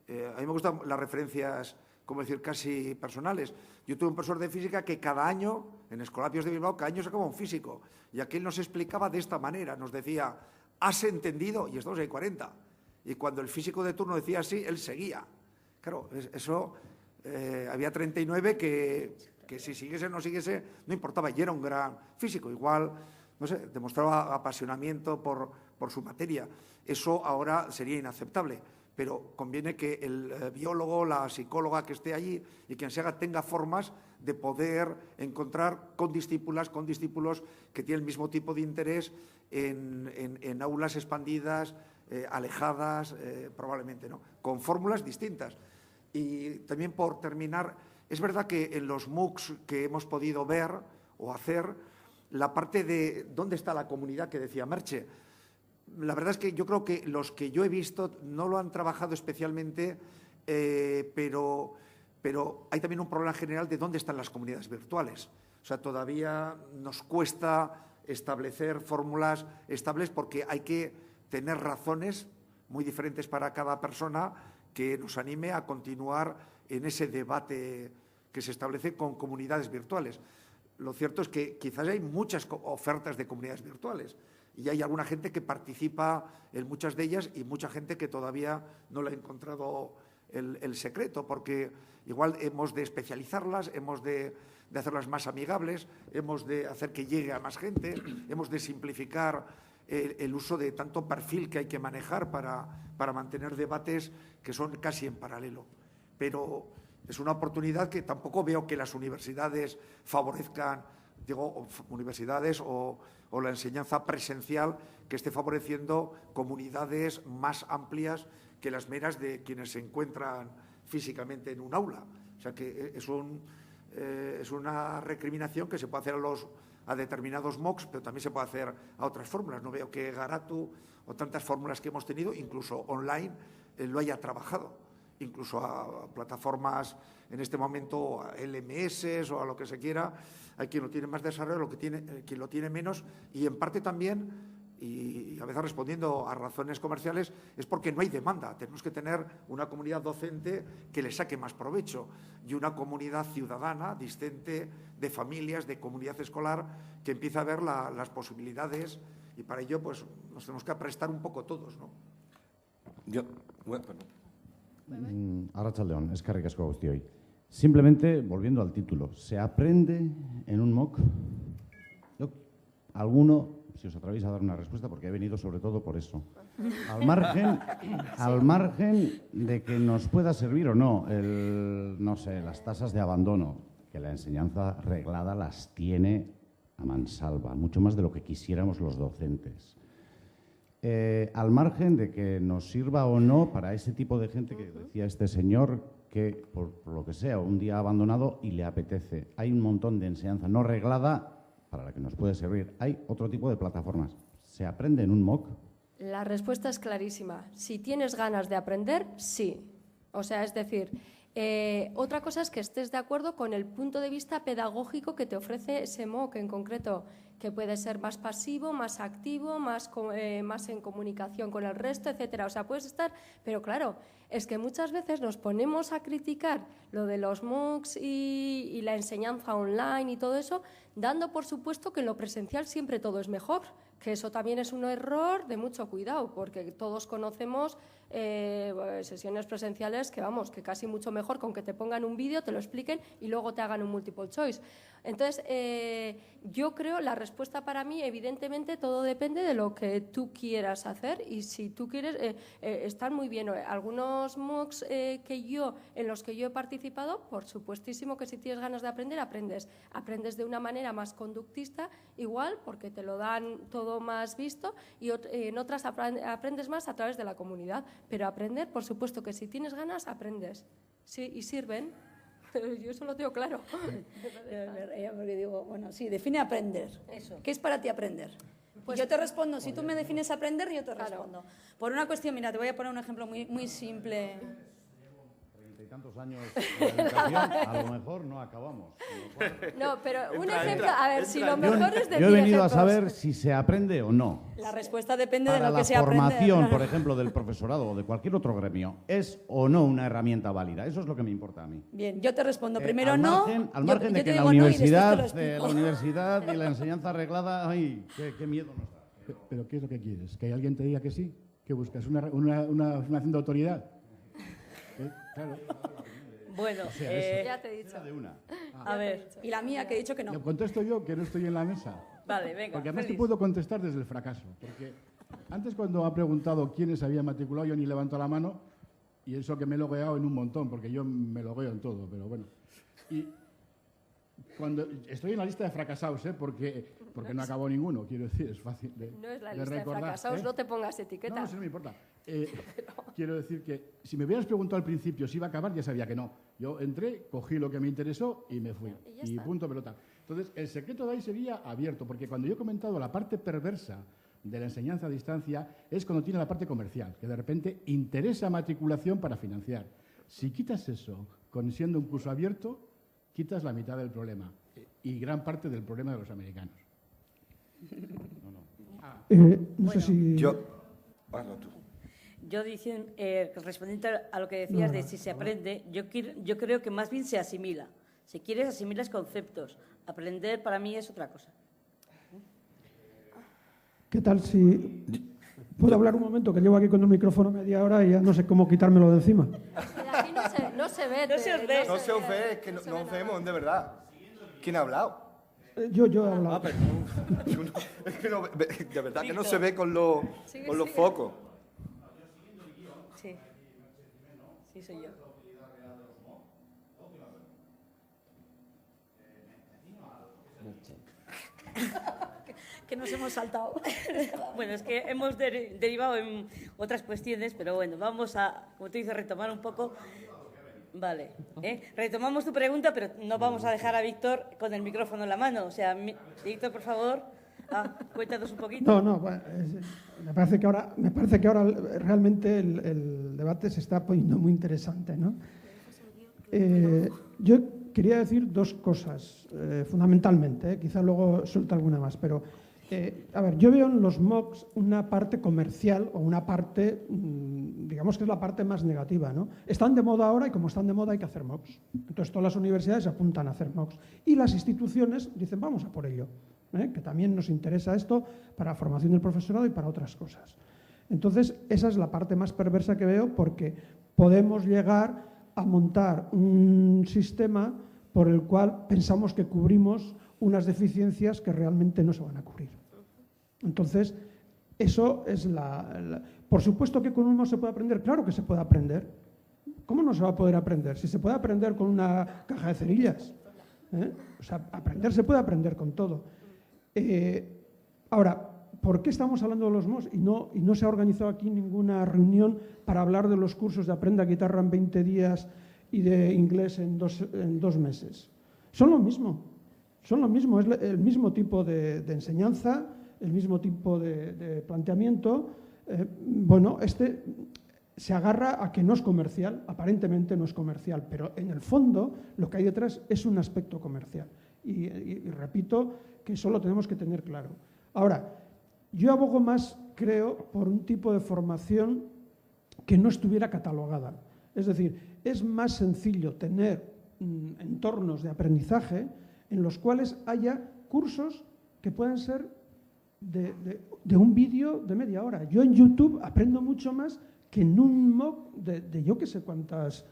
A mí me gustan las referencias, como decir, casi personales. Yo tuve un profesor de física que cada año, en Escolapios de Bilbao, cada año sacaba un físico. Y aquel nos explicaba de esta manera, nos decía, ¿has entendido? Y estamos ahí 40. Y cuando el físico de turno decía así, él seguía. Claro, eso había 39 que si siguiese o no siguiese, no importaba. Y era un gran físico. Igual, no sé, demostraba apasionamiento por su materia. Eso ahora sería inaceptable. Pero conviene que el biólogo, la psicóloga que esté allí y quien se haga tenga formas de poder encontrar con discípulos que tienen el mismo tipo de interés en aulas expandidas, alejadas, probablemente, ¿no? Con fórmulas distintas. Y también por terminar, es verdad que en los MOOCs que hemos podido ver o hacer, la parte de dónde está la comunidad que decía Merche, la verdad es que yo creo que los que yo he visto no lo han trabajado especialmente, pero hay también un problema general de dónde están las comunidades virtuales. O sea, todavía nos cuesta establecer fórmulas estables porque hay que tener razones muy diferentes para cada persona que nos anime a continuar en ese debate que se establece con comunidades virtuales. Lo cierto es que quizás hay muchas ofertas de comunidades virtuales y hay alguna gente que participa en muchas de ellas y mucha gente que todavía no le ha encontrado el secreto, porque igual hemos de especializarlas, hemos de hacerlas más amigables, hemos de hacer que llegue a más gente, hemos de simplificar el uso de tanto perfil que hay que manejar para mantener debates que son casi en paralelo. Pero es una oportunidad que tampoco veo que las universidades favorezcan, digo, universidades o la enseñanza presencial que esté favoreciendo comunidades más amplias que las meras de quienes se encuentran físicamente en un aula. O sea que es una recriminación que se puede hacer a determinados MOOCs, pero también se puede hacer a otras fórmulas. No veo que Garatu o tantas fórmulas que hemos tenido, incluso online, lo haya trabajado. Incluso a plataformas en este momento, a LMS o a lo que se quiera, hay quien lo tiene más desarrollado, quien lo tiene menos, y en parte también, y a veces respondiendo a razones comerciales, es porque no hay demanda. Tenemos que tener una comunidad docente que le saque más provecho y una comunidad ciudadana, discente, de familias, de comunidad escolar, que empieza a ver las posibilidades, y para ello pues nos tenemos que prestar un poco todos, ¿no? Arratsaldeon, eskerrik asko guztioi. Simplemente, volviendo al título, ¿se aprende en un MOOC? Alguno, si os atrevéis a dar una respuesta, porque he venido sobre todo por eso. Al margen de que nos pueda servir o no, no sé, las tasas de abandono, que la enseñanza reglada las tiene a mansalva, mucho más de lo que quisiéramos los docentes. Al margen de que nos sirva o no para ese tipo de gente que decía este señor que, por lo que sea, un día ha abandonado y le apetece. Hay un montón de enseñanza no reglada para la que nos puede servir. Hay otro tipo de plataformas. ¿Se aprende en un MOOC? La respuesta es clarísima. Si tienes ganas de aprender, sí. O sea, es decir, otra cosa es que estés de acuerdo con el punto de vista pedagógico que te ofrece ese MOOC en concreto, que puede ser más pasivo, más activo, más en comunicación con el resto, etcétera. O sea, puedes estar, pero claro, es que muchas veces nos ponemos a criticar lo de los MOOCs y la enseñanza online y todo eso, dando por supuesto que en lo presencial siempre todo es mejor, que eso también es un error de mucho cuidado, porque todos conocemos sesiones presenciales que, vamos, que casi mucho mejor con que te pongan un vídeo, te lo expliquen y luego te hagan un multiple choice. Entonces, yo creo, la respuesta para mí, evidentemente, todo depende de lo que tú quieras hacer y si tú quieres, están muy bien. Algunos MOOCs en los que yo he participado, por supuestísimo que si tienes ganas de aprender, aprendes. Aprendes de una manera más conductista, igual, porque te lo dan todo más visto, y en otras aprendes más a través de la comunidad. Pero aprender, por supuesto que si tienes ganas, aprendes. Sí, y sirven. Yo eso lo tengo claro. Porque digo, bueno, sí, define aprender. Eso. ¿Qué es para ti aprender? Pues yo te respondo, si tú me defines aprender, yo te respondo. Por una cuestión, mira, te voy a poner un ejemplo muy, muy simple. Y tantos años de educación, a lo mejor no acabamos. No, pero un ejemplo, a ver, si lo mejor es decir Yo he venido ejemplos. a saber si se aprende o no. La respuesta depende de Para lo que se aprende. la formación, por ejemplo, del profesorado o de cualquier otro gremio, ¿es o no una herramienta válida? Eso es lo que me importa a mí. Bien, yo te respondo primero al no. Al margen de yo que te la digo no y después te lo universidad y la enseñanza arreglada, ay, qué miedo nos da. ¿Pero qué es lo que quieres? ¿Que alguien te diga que sí? ¿Que buscas una formación de autoridad? Claro. Bueno, ya te he dicho. a ver, y la mía que he dicho que no. Lo contesto yo, que no estoy en la mesa. Vale, venga. Porque además te feliz. puedo contestar desde el fracaso. Porque antes cuando ha preguntado quiénes habían matriculado, yo ni levanto la mano, y eso que me he logueado en un montón, porque yo me logueo en todo, pero bueno. Y cuando estoy en la lista de fracasados, porque porque no acabó ninguno, quiero decir, es fácil de No es la de lista de recordar, fracasados, ¿eh? no te pongas etiqueta. No, eso no me importa. Quiero decir que si me hubieras preguntado al principio si iba a acabar, ya sabía que no. Yo entré, cogí lo que me interesó y me fui. Y ya Y está. punto pelota. Entonces, el secreto de ahí sería abierto, porque cuando yo he comentado la parte perversa de la enseñanza a distancia es cuando tiene la parte comercial, que de repente interesa matriculación para financiar. Si quitas eso, con siendo un curso abierto, quitas la mitad del problema y gran parte del problema de los americanos. No sé si... Yo diciendo, respondiendo a lo que decías de si se aprende, yo creo que más bien se asimila. Si quieres, asimilas conceptos. Aprender para mí es otra cosa. ¿Qué tal si... ¿Puedo hablar un momento? Que llevo aquí con el micrófono media hora y ya no sé cómo quitármelo de encima. Aquí no se ve. No se os ve. No se os ve, es que no se os ve nada. vemos, de verdad. ¿Quién ha hablado? Yo he hablado. Es que no, de verdad que no se ve con los focos. Sí. Sí, soy yo. Que nos hemos saltado. Bueno, es que hemos derivado en otras cuestiones, pero bueno, vamos a, como tú dices, retomar un poco. Vale, retomamos tu pregunta, pero no vamos a dejar a Víctor con el micrófono en la mano. O sea, Víctor, por favor, cuéntanos un poquito. No, bueno, me parece que ahora realmente el debate se está poniendo muy interesante, ¿no? Yo quería decir dos cosas, fundamentalmente, quizá luego suelto alguna más, pero a ver, yo veo en los MOOCs una parte comercial o una parte, digamos que es la parte más negativa, ¿no? Están de moda ahora y como están de moda hay que hacer MOOCs. Entonces todas las universidades apuntan a hacer MOOCs y las instituciones dicen vamos a por ello, que también nos interesa esto para la formación del profesorado y para otras cosas. Entonces esa es la parte más perversa que veo porque podemos llegar a montar un sistema por el cual pensamos que cubrimos unas deficiencias que realmente no se van a cubrir. Entonces, eso es Por supuesto que con uno se puede aprender, claro que se puede aprender. ¿Cómo no se va a poder aprender? Si se puede aprender con una caja de cerillas. O sea, aprender se puede aprender con todo. Ahora, ¿por qué estamos hablando de los MOOCs y no se ha organizado aquí ninguna reunión para hablar de los cursos de Aprenda Guitarra en 20 días y de inglés en dos meses? Son lo mismo, es el mismo tipo de enseñanza, el mismo tipo de planteamiento. Bueno, este se agarra a que no es comercial, aparentemente no es comercial, pero en el fondo lo que hay detrás es un aspecto comercial. Y repito que eso lo tenemos que tener claro. Ahora, yo abogo más, creo, por un tipo de formación que no estuviera catalogada. Es decir, es más sencillo tener entornos de aprendizaje en los cuales haya cursos que puedan ser de un vídeo de media hora. Yo en YouTube aprendo mucho más que en un MOOC de yo que sé cuántas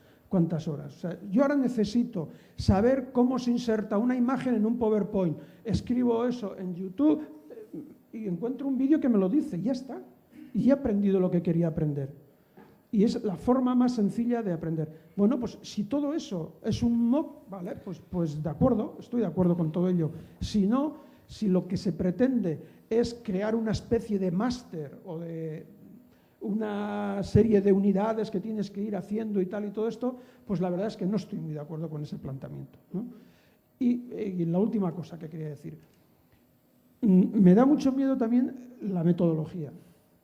horas. O sea, yo ahora necesito saber cómo se inserta una imagen en un PowerPoint. Escribo eso en YouTube y encuentro un vídeo que me lo dice, y ya está. Y he aprendido lo que quería aprender. Y es la forma más sencilla de aprender. Bueno, pues si todo eso es un MOOC, vale, pues de acuerdo, estoy de acuerdo con todo ello. Si no, si lo que se pretende es crear una especie de máster o de una serie de unidades que tienes que ir haciendo y tal y todo esto, pues la verdad es que no estoy muy de acuerdo con ese planteamiento, ¿no? Y la última cosa que quería decir. Me da mucho miedo también la metodología.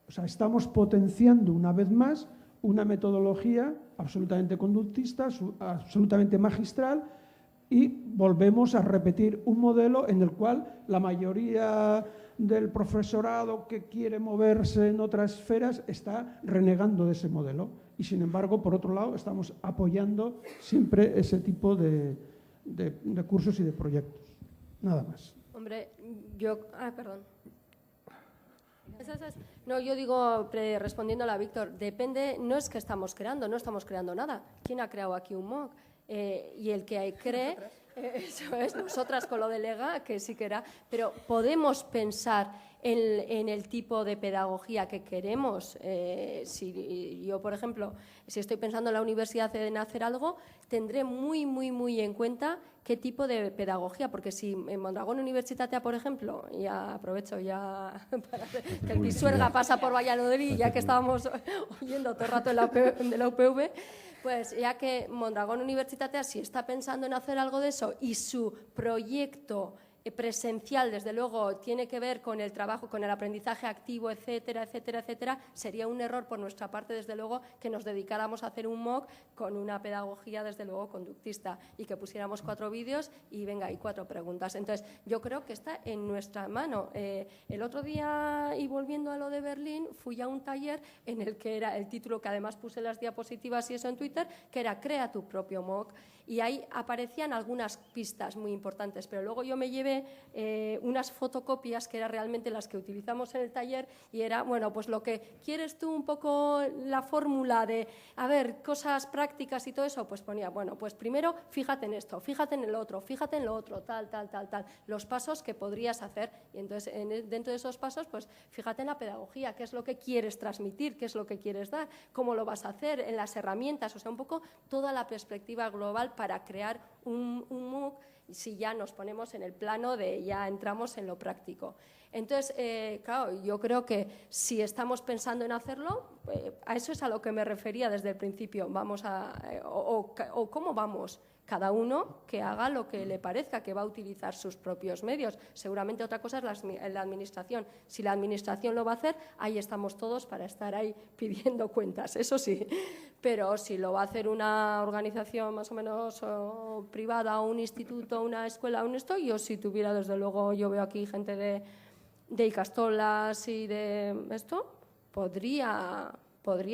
O sea, estamos potenciando una vez más una metodología absolutamente conductista, absolutamente magistral, y volvemos a repetir un modelo en el cual la mayoría del profesorado que quiere moverse en otras esferas está renegando de ese modelo. Y sin embargo, por otro lado, estamos apoyando siempre ese tipo de cursos y de proyectos. Nada más. Hombre, perdón. No, yo digo, respondiéndole a Víctor, depende, no es que no estamos creando nada. ¿Quién ha creado aquí un MOOC? Y el que cree, eso es, nosotras con lo de Lega, que sí que era, pero podemos pensar en el tipo de pedagogía que queremos. Si yo, por ejemplo, si estoy pensando en la universidad en hacer algo, tendré muy en cuenta qué tipo de pedagogía, porque si en Mondragón Universitatea, por ejemplo, ya aprovecho ya para que el Pisuerga pasa por Valladolid, ya que estábamos oyendo todo el rato de la UPV, pues ya que Mondragón Universitatea, si está pensando en hacer algo de eso y su proyecto presencial, desde luego, tiene que ver con el trabajo, con el aprendizaje activo, etcétera, sería un error por nuestra parte, desde luego, que nos dedicáramos a hacer un MOOC con una pedagogía, desde luego, conductista y que pusiéramos 4 vídeos y venga, y 4 preguntas. Entonces, yo creo que está en nuestra mano. El otro día, y volviendo a lo de Berlín, fui a un taller en el que era el título, que además puse las diapositivas y eso en Twitter, que era Crea tu propio MOOC. Y ahí aparecían algunas pistas muy importantes, pero luego yo me llevé unas fotocopias que eran realmente las que utilizamos en el taller y era, bueno, pues lo que quieres tú un poco la fórmula de, a ver, cosas prácticas y todo eso, pues ponía, bueno, pues primero fíjate en esto, fíjate en el otro, fíjate en lo otro, tal, los pasos que podrías hacer y entonces dentro de esos pasos, pues fíjate en la pedagogía, qué es lo que quieres transmitir, qué es lo que quieres dar, cómo lo vas a hacer, en las herramientas, o sea, un poco toda la perspectiva global para crear un MOOC, si ya nos ponemos en el plano de ya entramos en lo práctico. Entonces, claro, yo creo que si estamos pensando en hacerlo, a eso es a lo que me refería desde el principio, vamos o cómo vamos. Cada uno que haga lo que le parezca, que va a utilizar sus propios medios. Seguramente otra cosa es la administración. Si la administración lo va a hacer, ahí estamos todos para estar ahí pidiendo cuentas, eso sí. Pero si lo va a hacer una organización más o menos privada, o un instituto, una escuela, yo si tuviera, desde luego, yo veo aquí gente de Icastolas y de esto, podría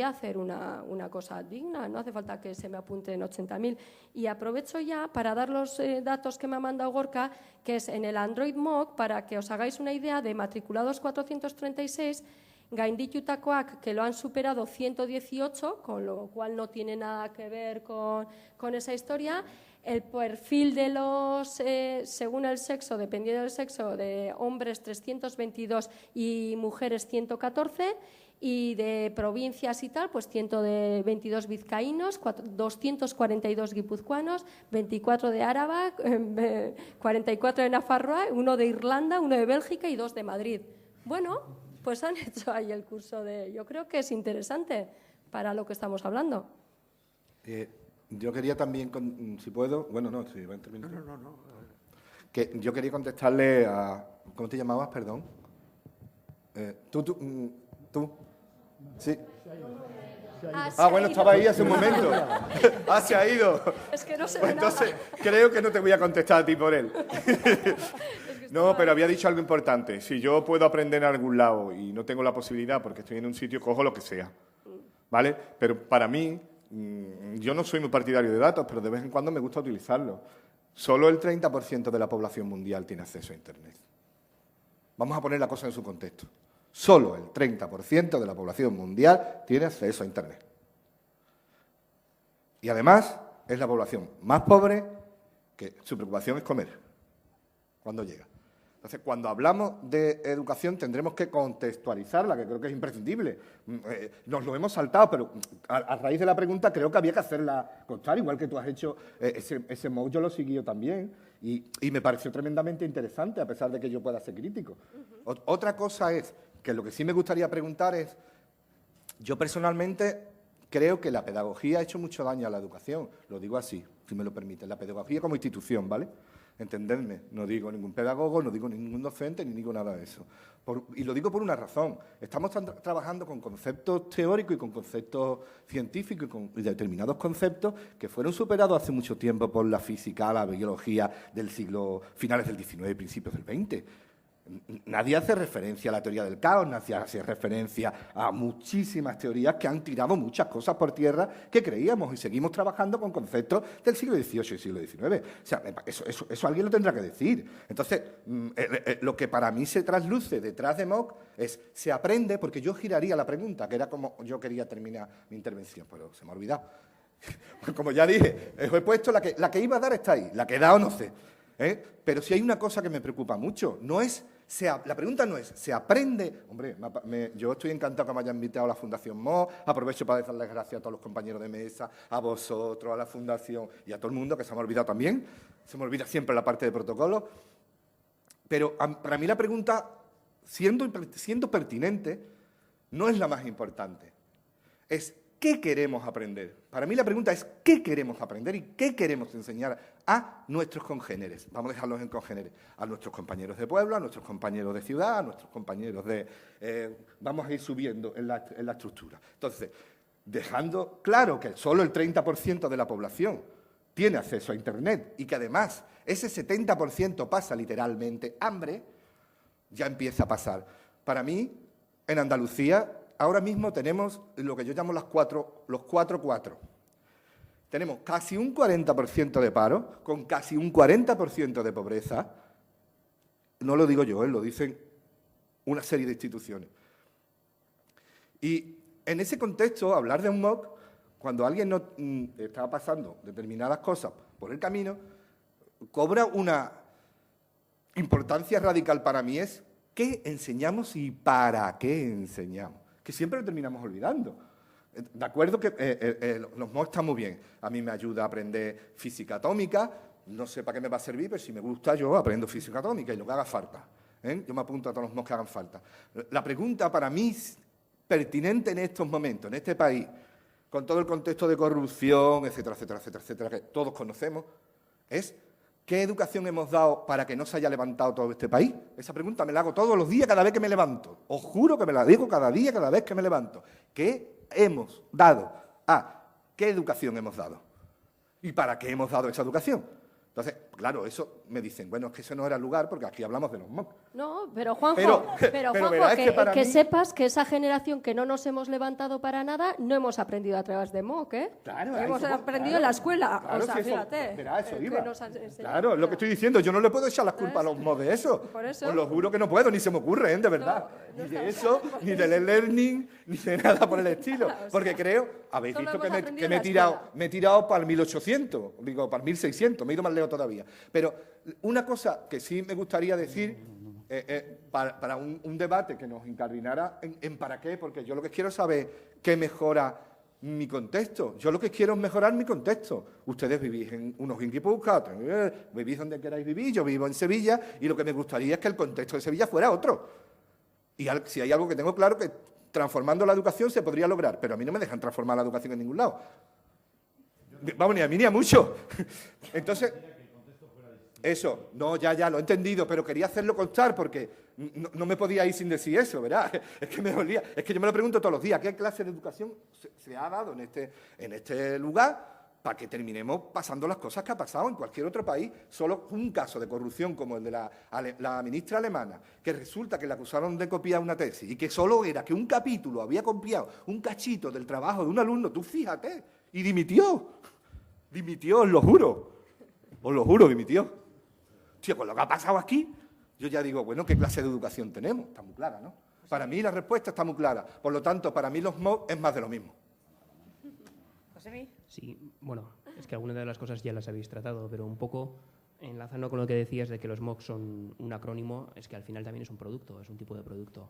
hacer una cosa digna, no hace falta que se me apunten 80.000. Y aprovecho ya para dar los datos que me ha mandado Gorka, que es en el Android MOOC, para que os hagáis una idea, de matriculados 436, gainditutakoak, que lo han superado 118, con lo cual no tiene nada que ver con esa historia. El perfil de los, según el sexo, dependiendo del sexo, de hombres 322 y mujeres 114, y de provincias y tal, pues 122 vizcaínos, 242 guipuzcoanos, 24 de Áraba, 44 de Nafarroa, 1 de Irlanda, 1 de Bélgica y 2 de Madrid. Bueno, pues han hecho ahí el curso yo creo que es interesante para lo que estamos hablando. Yo quería también, si puedo, bueno, no, si va a terminar. No. Que yo quería contestarle a, ¿cómo te llamabas, perdón? Tú. Sí. Bueno, estaba ahí hace un momento. Se ha ido. Es que no se pues ve nada. entonces, creo que no te voy a contestar a ti por él. No, pero había dicho algo importante. Si yo puedo aprender en algún lado y no tengo la posibilidad porque estoy en un sitio, cojo lo que sea. ¿Vale? Pero para mí, yo no soy muy partidario de datos, pero de vez en cuando me gusta utilizarlos. Solo el 30% de la población mundial tiene acceso a Internet. Vamos a poner la cosa en su contexto. Solo el 30% de la población mundial tiene acceso a Internet. Y además es la población más pobre, que su preocupación es comer cuando llega. Entonces, cuando hablamos de educación tendremos que contextualizarla, que creo que es imprescindible. Nos lo hemos saltado, pero a raíz de la pregunta creo que había que hacerla constar, igual que tú has hecho ese MOOC, yo lo seguí también, y me pareció tremendamente interesante, a pesar de que yo pueda ser crítico. Otra cosa es que lo que sí me gustaría preguntar es, yo personalmente creo que la pedagogía ha hecho mucho daño a la educación, lo digo así, si me lo permiten, la pedagogía como institución, ¿vale? Entendedme, no digo ningún pedagogo, no digo ningún docente, ni digo nada de eso. Y lo digo por una razón. Estamos trabajando con conceptos teóricos y con conceptos científicos y determinados conceptos que fueron superados hace mucho tiempo por la física, la biología del siglo finales del XIX y principios del XX. Nadie hace referencia a la teoría del caos, nadie hace referencia a muchísimas teorías que han tirado muchas cosas por tierra que creíamos y seguimos trabajando con conceptos del siglo XVIII y siglo XIX. O sea, eso alguien lo tendrá que decir. Entonces, lo que para mí se trasluce detrás de MOOC es, se aprende, porque yo giraría la pregunta, que era como yo quería terminar mi intervención, pero se me ha olvidado. Como ya dije, he puesto la que iba a dar está ahí, la que he dado no sé. Pero si hay una cosa que me preocupa mucho, no es La pregunta no es, ¿se aprende? Hombre, yo estoy encantado que me hayan invitado a la Fundación MOOC, aprovecho para darles gracias a todos los compañeros de mesa, a vosotros, a la Fundación y a todo el mundo, que se me ha olvidado también, se me olvida siempre la parte de protocolo, pero para mí la pregunta, siendo pertinente, no es la más importante, es ¿qué queremos aprender? Para mí la pregunta es ¿qué queremos aprender y qué queremos enseñar a nuestros congéneres? Vamos a dejarlos en congéneres. A nuestros compañeros de pueblo, a nuestros compañeros de ciudad, a nuestros compañeros de... vamos a ir subiendo en la estructura. Entonces, dejando claro que solo el 30% de la población tiene acceso a Internet y que además ese 70% pasa literalmente hambre, ya empieza a pasar. Para mí, en Andalucía... Ahora mismo tenemos lo que yo llamo los 4-4. Tenemos casi un 40% de paro, con casi un 40% de pobreza. No lo digo yo, lo dicen una serie de instituciones. Y en ese contexto, hablar de un MOOC, cuando alguien no está pasando determinadas cosas por el camino, cobra una importancia radical para mí, es qué enseñamos y para qué enseñamos, que siempre lo terminamos olvidando. De acuerdo que los MOOC están muy bien. A mí me ayuda a aprender física atómica, no sé para qué me va a servir, pero si me gusta yo aprendo física atómica y lo que haga falta. Yo me apunto a todos los MOOC que hagan falta. La pregunta para mí pertinente en estos momentos, en este país, con todo el contexto de corrupción, etcétera, etcétera, etcétera, etcétera, que todos conocemos, es ¿qué educación hemos dado para que no se haya levantado todo este país? Esa pregunta me la hago todos los días cada vez que me levanto. Os juro que me la digo cada día, cada vez que me levanto. ¿Qué hemos dado? ¿Qué educación hemos dado? ¿Y para qué hemos dado esa educación? Entonces, claro, eso me dicen, bueno, es que eso no era el lugar porque aquí hablamos de los MOOC. No, pero Juanjo, que sepas que esa generación que no nos hemos levantado para nada, no hemos aprendido a través de MOOC, ¿eh? Claro, hemos aprendido en la escuela. Claro, o sea, si eso, fíjate. verá, eso iba. Claro, es lo que estoy diciendo. Yo no le puedo echar las culpas a los MOOC de eso. Por eso. Os lo juro que no puedo, ni se me ocurre, de verdad. Ni de eso, ni del e-learning, ni de nada por el estilo. Porque creo, habéis visto que me he tirado para el 1800, digo, para el 1600, me he ido más lejos todavía. Pero una cosa que sí me gustaría decir, para un debate que nos incardinara en para qué, porque yo lo que quiero es saber qué mejora mi contexto. Yo lo que quiero es mejorar mi contexto. Ustedes vivís en unos Guinguipúzcoa, vivís donde queráis vivir, yo vivo en Sevilla, y lo que me gustaría es que el contexto de Sevilla fuera otro. Y si hay algo que tengo claro, que transformando la educación se podría lograr, pero a mí no me dejan transformar la educación en ningún lado. Vamos, ni a mí ni a muchos. Entonces... Eso, no, ya, lo he entendido, pero quería hacerlo constar porque no me podía ir sin decir eso, ¿verdad? Es que me dolía, es que yo me lo pregunto todos los días, ¿qué clase de educación se ha dado en este lugar para que terminemos pasando las cosas que ha pasado en cualquier otro país? Solo un caso de corrupción como el de la ministra alemana, que resulta que le acusaron de copiar una tesis y que solo era que un capítulo había copiado un cachito del trabajo de un alumno, tú fíjate, y dimitió, os lo juro, dimitió. Tío, con lo que ha pasado aquí, yo ya digo, bueno, ¿qué clase de educación tenemos? Está muy clara, ¿no? Para mí la respuesta está muy clara. Por lo tanto, para mí los MOOC es más de lo mismo. Josemi. Sí, bueno, es que algunas de las cosas ya las habéis tratado, pero un poco enlazando con lo que decías de que los MOOC son un acrónimo, es que al final también es un producto, es un tipo de producto.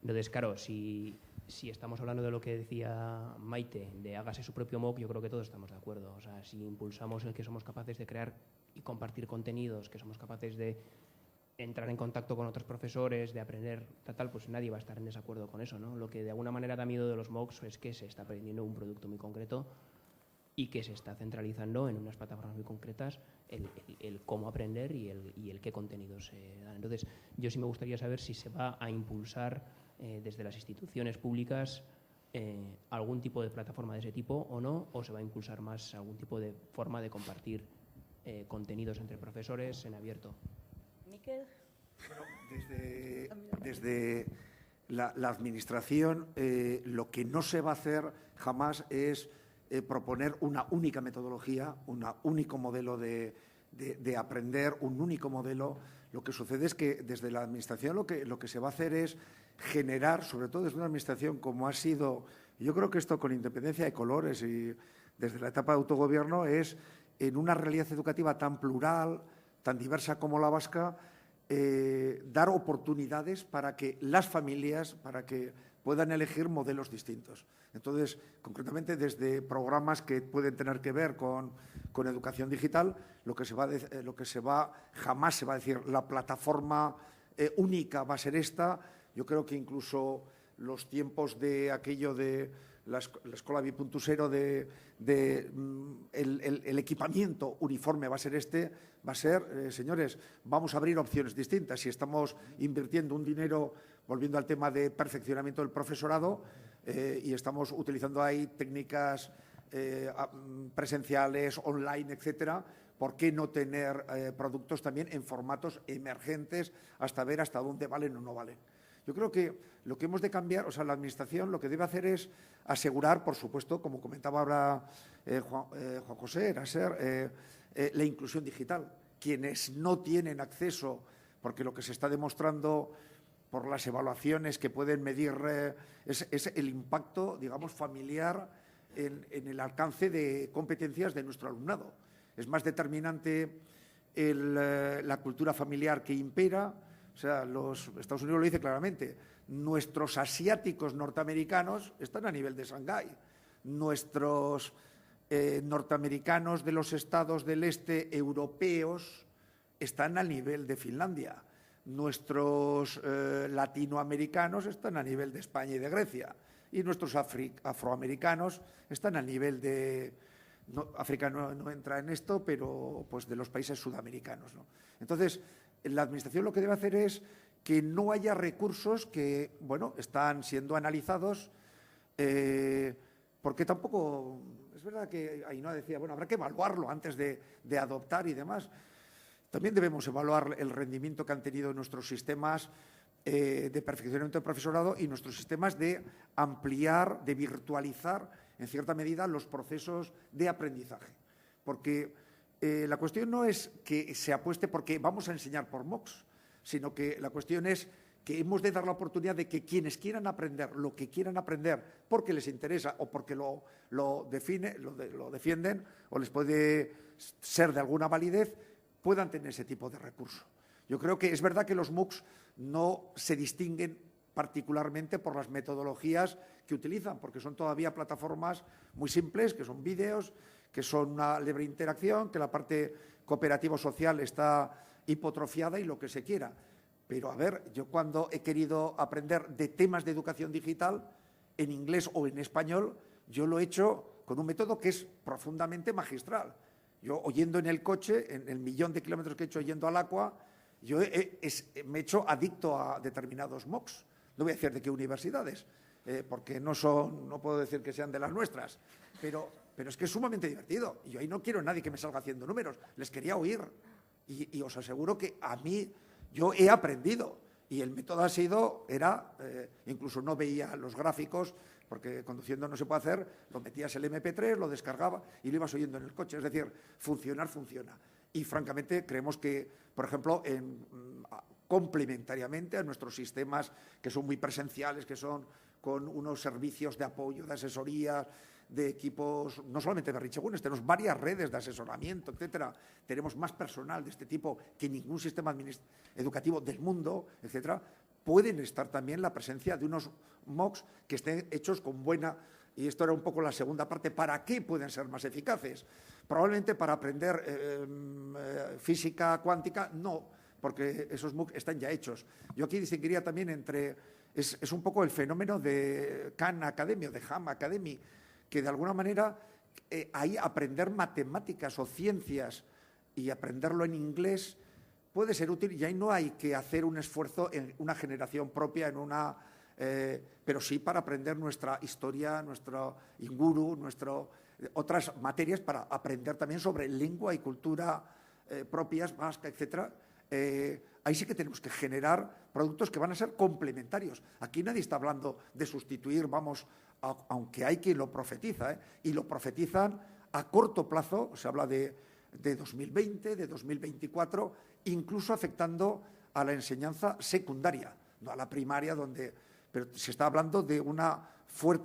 Entonces, claro, si estamos hablando de lo que decía Maite, de hágase su propio MOOC, yo creo que todos estamos de acuerdo. O sea, si impulsamos el que somos capaces de crear y compartir contenidos, que somos capaces de entrar en contacto con otros profesores, de aprender, pues nadie va a estar en desacuerdo con eso, ¿no? Lo que de alguna manera da miedo de los MOOCs es que se está aprendiendo un producto muy concreto y que se está centralizando en unas plataformas muy concretas el cómo aprender y el qué contenidos se dan. Entonces, yo sí me gustaría saber si se va a impulsar desde las instituciones públicas algún tipo de plataforma de ese tipo o no, o se va a impulsar más algún tipo de forma de compartir contenidos entre profesores en abierto. Miquel. Bueno, desde la administración lo que no se va a hacer jamás es proponer una única metodología, un único modelo de aprender, un único modelo. Lo que sucede es que desde la administración lo que se va a hacer es generar, sobre todo desde una administración como ha sido, yo creo que esto con independencia de colores y desde la etapa de autogobierno es en una realidad educativa tan plural, tan diversa como la vasca, dar oportunidades para que las familias, para que puedan elegir modelos distintos. Entonces, concretamente desde programas que pueden tener que ver con educación digital, jamás se va a decir la plataforma única va a ser esta. Yo creo que incluso los tiempos de aquello de la Escola 2.0 el equipamiento uniforme va a ser señores, vamos a abrir opciones distintas. Si estamos invirtiendo un dinero, volviendo al tema de perfeccionamiento del profesorado, y estamos utilizando ahí técnicas presenciales, online, etcétera, ¿por qué no tener productos también en formatos emergentes hasta ver hasta dónde valen o no valen? Yo creo que lo que hemos de cambiar, o sea, la Administración lo que debe hacer es asegurar, por supuesto, como comentaba ahora Juan José, la inclusión digital. Quienes no tienen acceso, porque lo que se está demostrando por las evaluaciones que pueden medir es el impacto, digamos, familiar en el alcance de competencias de nuestro alumnado. Es más determinante la cultura familiar que impera. O sea, los Estados Unidos lo dice claramente. Nuestros asiáticos norteamericanos están a nivel de Shanghái. Nuestros norteamericanos de los estados del este europeos están al nivel de Finlandia. Nuestros latinoamericanos están a nivel de España y de Grecia. Y nuestros afroamericanos están al nivel de... África no entra en esto, pero pues de los países sudamericanos, ¿no? Entonces, la Administración lo que debe hacer es que no haya recursos que, bueno, están siendo analizados, porque tampoco, es verdad que Ainhoa decía, bueno, habrá que evaluarlo antes de adoptar y demás. También debemos evaluar el rendimiento que han tenido nuestros sistemas de perfeccionamiento del profesorado y nuestros sistemas de ampliar, de virtualizar, en cierta medida, los procesos de aprendizaje. Porque la cuestión no es que se apueste porque vamos a enseñar por MOOCs, sino que la cuestión es que hemos de dar la oportunidad de que quienes quieran aprender lo que quieran aprender porque les interesa o porque lo defienden o les puede ser de alguna validez, puedan tener ese tipo de recurso. Yo creo que es verdad que los MOOCs no se distinguen particularmente por las metodologías que utilizan, porque son todavía plataformas muy simples, que son vídeos, que son una libre interacción, que la parte cooperativo-social está hipotrofiada y lo que se quiera. Pero, a ver, yo cuando he querido aprender de temas de educación digital, en inglés o en español, yo lo he hecho con un método que es profundamente magistral. Yo, oyendo en el coche, en el 1.000.000 de kilómetros que he hecho yendo al Aqua, yo me he hecho adicto a determinados MOOCs. No voy a decir de qué universidades, porque no puedo decir que sean de las nuestras, pero es que es sumamente divertido. Y yo ahí no quiero a nadie que me salga haciendo números, les quería oír. Y os aseguro que a mí, yo he aprendido. Y el método incluso no veía los gráficos, porque conduciendo no se puede hacer, lo metías el MP3, lo descargaba y lo ibas oyendo en el coche. Es decir, funciona. Y francamente creemos que, por ejemplo, complementariamente a nuestros sistemas que son muy presenciales, que son con unos servicios de apoyo, de asesoría, de equipos, no solamente de Richegunes, tenemos varias redes de asesoramiento, etcétera. Tenemos más personal de este tipo que ningún sistema educativo del mundo, etcétera. Pueden estar también la presencia de unos MOOCs que estén hechos con buena... Y esto era un poco la segunda parte. ¿Para qué pueden ser más eficaces? Probablemente para aprender física cuántica, no, porque esos MOOCs están ya hechos. Yo aquí distinguiría también entre... Es un poco el fenómeno de Khan Academy o de Ham Academy, que de alguna manera ahí aprender matemáticas o ciencias y aprenderlo en inglés puede ser útil y ahí no hay que hacer un esfuerzo en una generación propia, pero sí para aprender nuestra historia, nuestro inguru, otras materias para aprender también sobre lengua y cultura propias, vasca, etcétera. Ahí sí que tenemos que generar productos que van a ser complementarios. Aquí nadie está hablando de sustituir, aunque hay quien lo profetiza, y lo profetizan a corto plazo, se habla de 2020, de 2024, incluso afectando a la enseñanza secundaria, no a la primaria, pero se está hablando de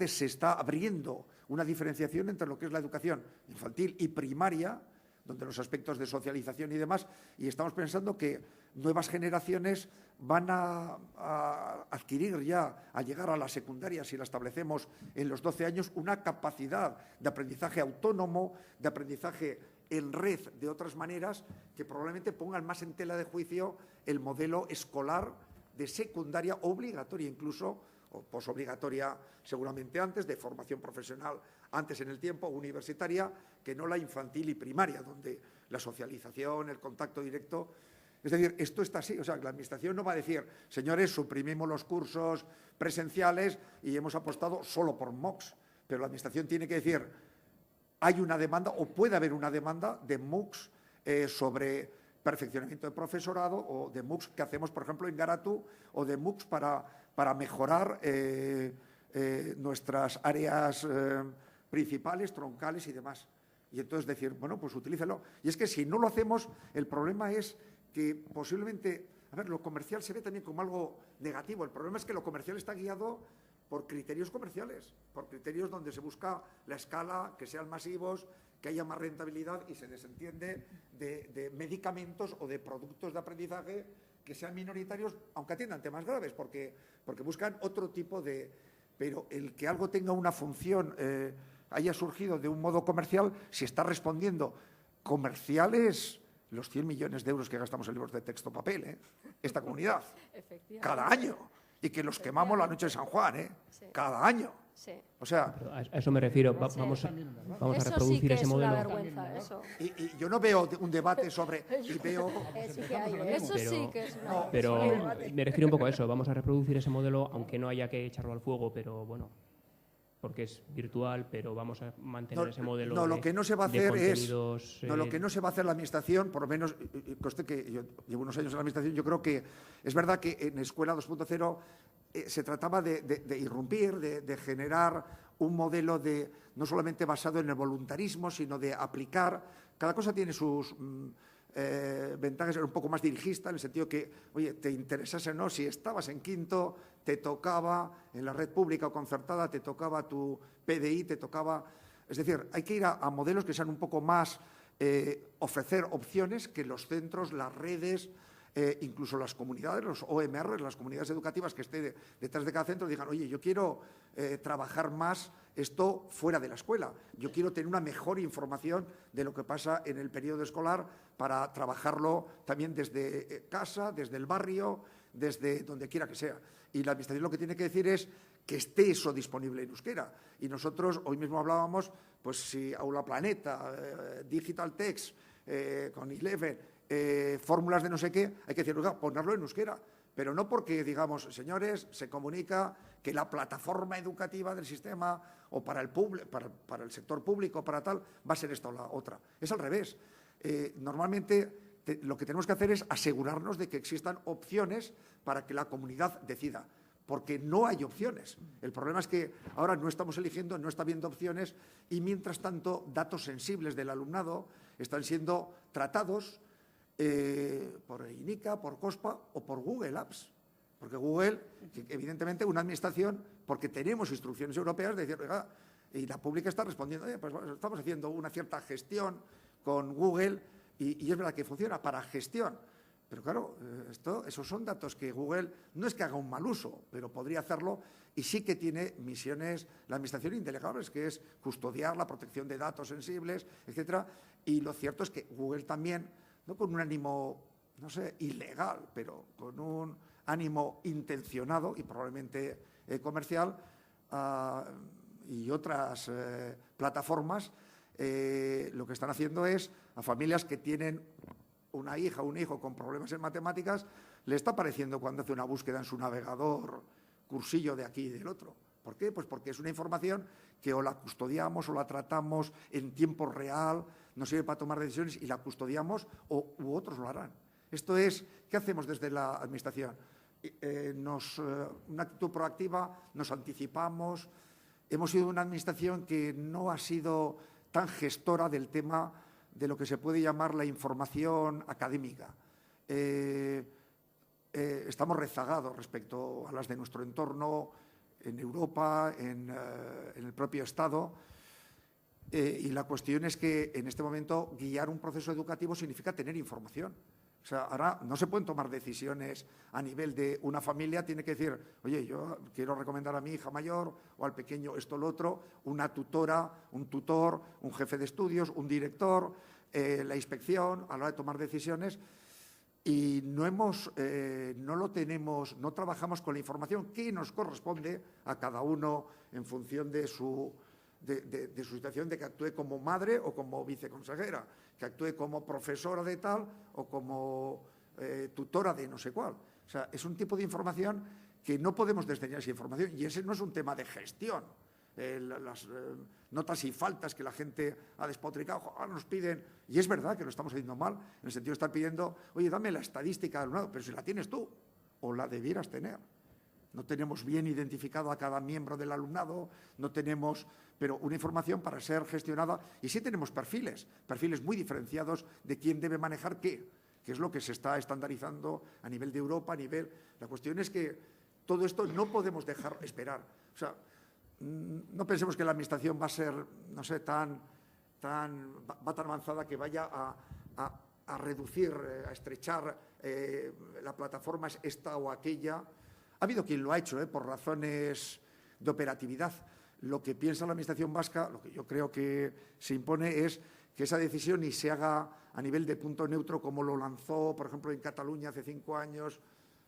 se está abriendo una diferenciación entre lo que es la educación infantil y primaria, donde los aspectos de socialización y demás, y estamos pensando que nuevas generaciones van a adquirir ya, al llegar a la secundaria, si la establecemos en los 12 años, una capacidad de aprendizaje autónomo, de aprendizaje en red de otras maneras, que probablemente pongan más en tela de juicio el modelo escolar de secundaria obligatoria incluso, o posobligatoria seguramente antes, de formación profesional antes en el tiempo, universitaria, que no la infantil y primaria, donde la socialización, el contacto directo. Es decir, esto está así, o sea, la Administración no va a decir, señores, suprimimos los cursos presenciales y hemos apostado solo por MOOCs, pero la Administración tiene que decir, hay una demanda o puede haber una demanda de MOOCs sobre perfeccionamiento de profesorado o de MOOCs que hacemos, por ejemplo, en Garatu, o de MOOCs para mejorar nuestras áreas principales, troncales y demás. Y entonces decir, bueno, pues utilícelo. Y es que si no lo hacemos, el problema es que posiblemente, a ver, lo comercial se ve también como algo negativo. El problema es que lo comercial está guiado por criterios comerciales, por criterios donde se busca la escala, que sean masivos, que haya más rentabilidad y se desentiende de medicamentos o de productos de aprendizaje que sean minoritarios, aunque atiendan temas graves, porque buscan otro tipo de... Pero el que algo tenga una función, haya surgido de un modo comercial, si está respondiendo comerciales, los 100 millones de euros que gastamos en libros de texto papel, esta comunidad, cada año. Y que los quemamos la noche de San Juan, cada año. Sí. O sea, a eso me refiero, vamos a reproducir ese modelo. Eso sí que es una vergüenza, eso. Y yo no veo un debate sobre... Y veo, Sí que hay, eso sí que es una Pero me refiero un poco a eso, vamos a reproducir ese modelo, aunque no haya que echarlo al fuego, pero bueno, porque es virtual, pero vamos a mantener ese modelo. No, lo que no se va a hacer es... No, lo que no se va a hacer la Administración, por lo menos, conste que yo llevo unos años en la Administración, yo creo que es verdad que en Escuela 2.0 se trataba de irrumpir, de generar un modelo no solamente basado en el voluntarismo, sino de aplicar. Cada cosa tiene sus ventajas, era un poco más dirigista, en el sentido que, oye, te interesase o no, si estabas en quinto, te tocaba, en la red pública o concertada, te tocaba tu PDI, te tocaba... Es decir, hay que ir a modelos que sean un poco más, ofrecer opciones que los centros, las redes, incluso las comunidades, los OMR, las comunidades educativas que esté detrás de cada centro, digan, oye, yo quiero trabajar más esto fuera de la escuela. Yo quiero tener una mejor información de lo que pasa en el periodo escolar para trabajarlo también desde casa, desde el barrio, desde donde quiera que sea. Y la Administración lo que tiene que decir es que esté eso disponible en euskera. Y nosotros hoy mismo hablábamos, pues si Aula Planeta, Digital Text, con Eleven, fórmulas de no sé qué, hay que decir, oiga, ponerlo en euskera. Pero no porque, digamos, señores, se comunica que la plataforma educativa del sistema o para el sector público, para tal, va a ser esta o la otra. Es al revés. Normalmente lo que tenemos que hacer es asegurarnos de que existan opciones para que la comunidad decida, porque no hay opciones. El problema es que ahora no estamos eligiendo, no está habiendo opciones y, mientras tanto, datos sensibles del alumnado están siendo tratados por INICA, por COSPA o por Google Apps. Porque Google, evidentemente, una administración, porque tenemos instrucciones europeas de decir, oiga, y la pública está respondiendo, pues estamos haciendo una cierta gestión con Google y es verdad que funciona para gestión. Pero claro, esos son datos que Google no es que haga un mal uso, pero podría hacerlo y sí que tiene misiones, la administración indelegables, que es custodiar la protección de datos sensibles, etcétera. Y lo cierto es que Google también, no con un ánimo, no sé, ilegal, pero con un ánimo intencionado y probablemente comercial, y otras plataformas, lo que están haciendo es a familias que tienen una hija o un hijo con problemas en matemáticas, le está apareciendo cuando hace una búsqueda en su navegador, cursillo de aquí y del otro. ¿Por qué? Pues porque es una información que o la custodiamos o la tratamos en tiempo real, nos sirve para tomar decisiones y la custodiamos u otros lo harán. Esto es, ¿qué hacemos desde la Administración? Una actitud proactiva, nos anticipamos. Hemos sido una Administración que no ha sido tan gestora del tema de lo que se puede llamar la información académica. Estamos rezagados respecto a las de nuestro entorno, en Europa, en el propio Estado. Y la cuestión es que en este momento guiar un proceso educativo significa tener información. O sea, ahora no se pueden tomar decisiones a nivel de una familia, tiene que decir, oye, yo quiero recomendar a mi hija mayor o al pequeño esto o lo otro, una tutora, un tutor, un jefe de estudios, un director, la inspección a la hora de tomar decisiones. Y no trabajamos con la información que nos corresponde a cada uno en función de su situación, de que actúe como madre o como viceconsejera, que actúe como profesora de tal o como tutora de no sé cuál. O sea, es un tipo de información que no podemos desdeñar esa información, y ese no es un tema de gestión. Las notas y faltas que la gente ha despotricado, ahora nos piden, y es verdad que lo estamos haciendo mal, en el sentido de estar pidiendo, oye, dame la estadística del alumnado, pero si la tienes tú, o la debieras tener. No tenemos bien identificado a cada miembro del alumnado, no tenemos, pero una información para ser gestionada, y sí tenemos perfiles muy diferenciados de quién debe manejar qué, que es lo que se está estandarizando a nivel de Europa, La cuestión es que todo esto no podemos dejar esperar. O sea, no pensemos que la administración va a ser, no sé, tan avanzada que vaya a reducir, a estrechar la plataforma esta o aquella. Ha habido quien lo ha hecho, por razones de operatividad. Lo que piensa la administración vasca, lo que yo creo que se impone es que esa decisión ni se haga a nivel de punto neutro como lo lanzó, por ejemplo, en Cataluña hace 5 años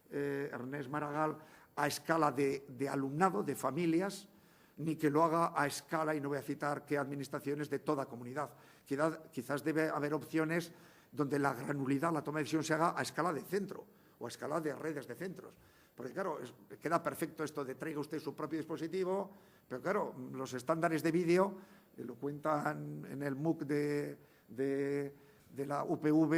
Ernest Maragall, a escala de alumnado, de familias, ni que lo haga a escala, y no voy a citar qué administraciones, de toda comunidad. Quizás debe haber opciones donde la granulidad, la toma de decisión se haga a escala de centro o a escala de redes de centros. Porque claro, queda perfecto esto de traiga usted su propio dispositivo, pero claro, los estándares de vídeo, lo cuentan en el MOOC de la UPV,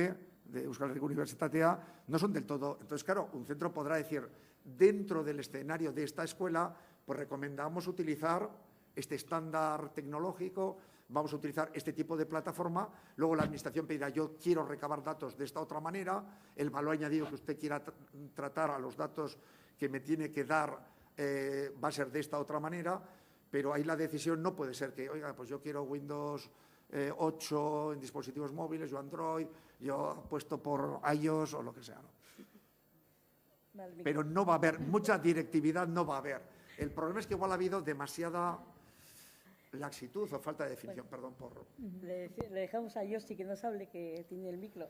de Euskal Herriko Unibertsitatea, no son del todo. Entonces, claro, un centro podrá decir, dentro del escenario de esta escuela, pues recomendamos utilizar este estándar tecnológico, vamos a utilizar este tipo de plataforma, luego la administración pedirá, yo quiero recabar datos de esta otra manera, el valor añadido que usted quiera tratar a los datos que me tiene que dar va a ser de esta otra manera, pero ahí la decisión no puede ser que, oiga, pues yo quiero Windows 8 en dispositivos móviles, yo Android, yo apuesto por iOS o lo que sea, ¿no? Pero no va a haber, mucha directividad no va a haber. El problema es que igual ha habido demasiada laxitud o falta de definición, perdón por... Le dejamos a Yoshi que nos hable, que tiene el micro.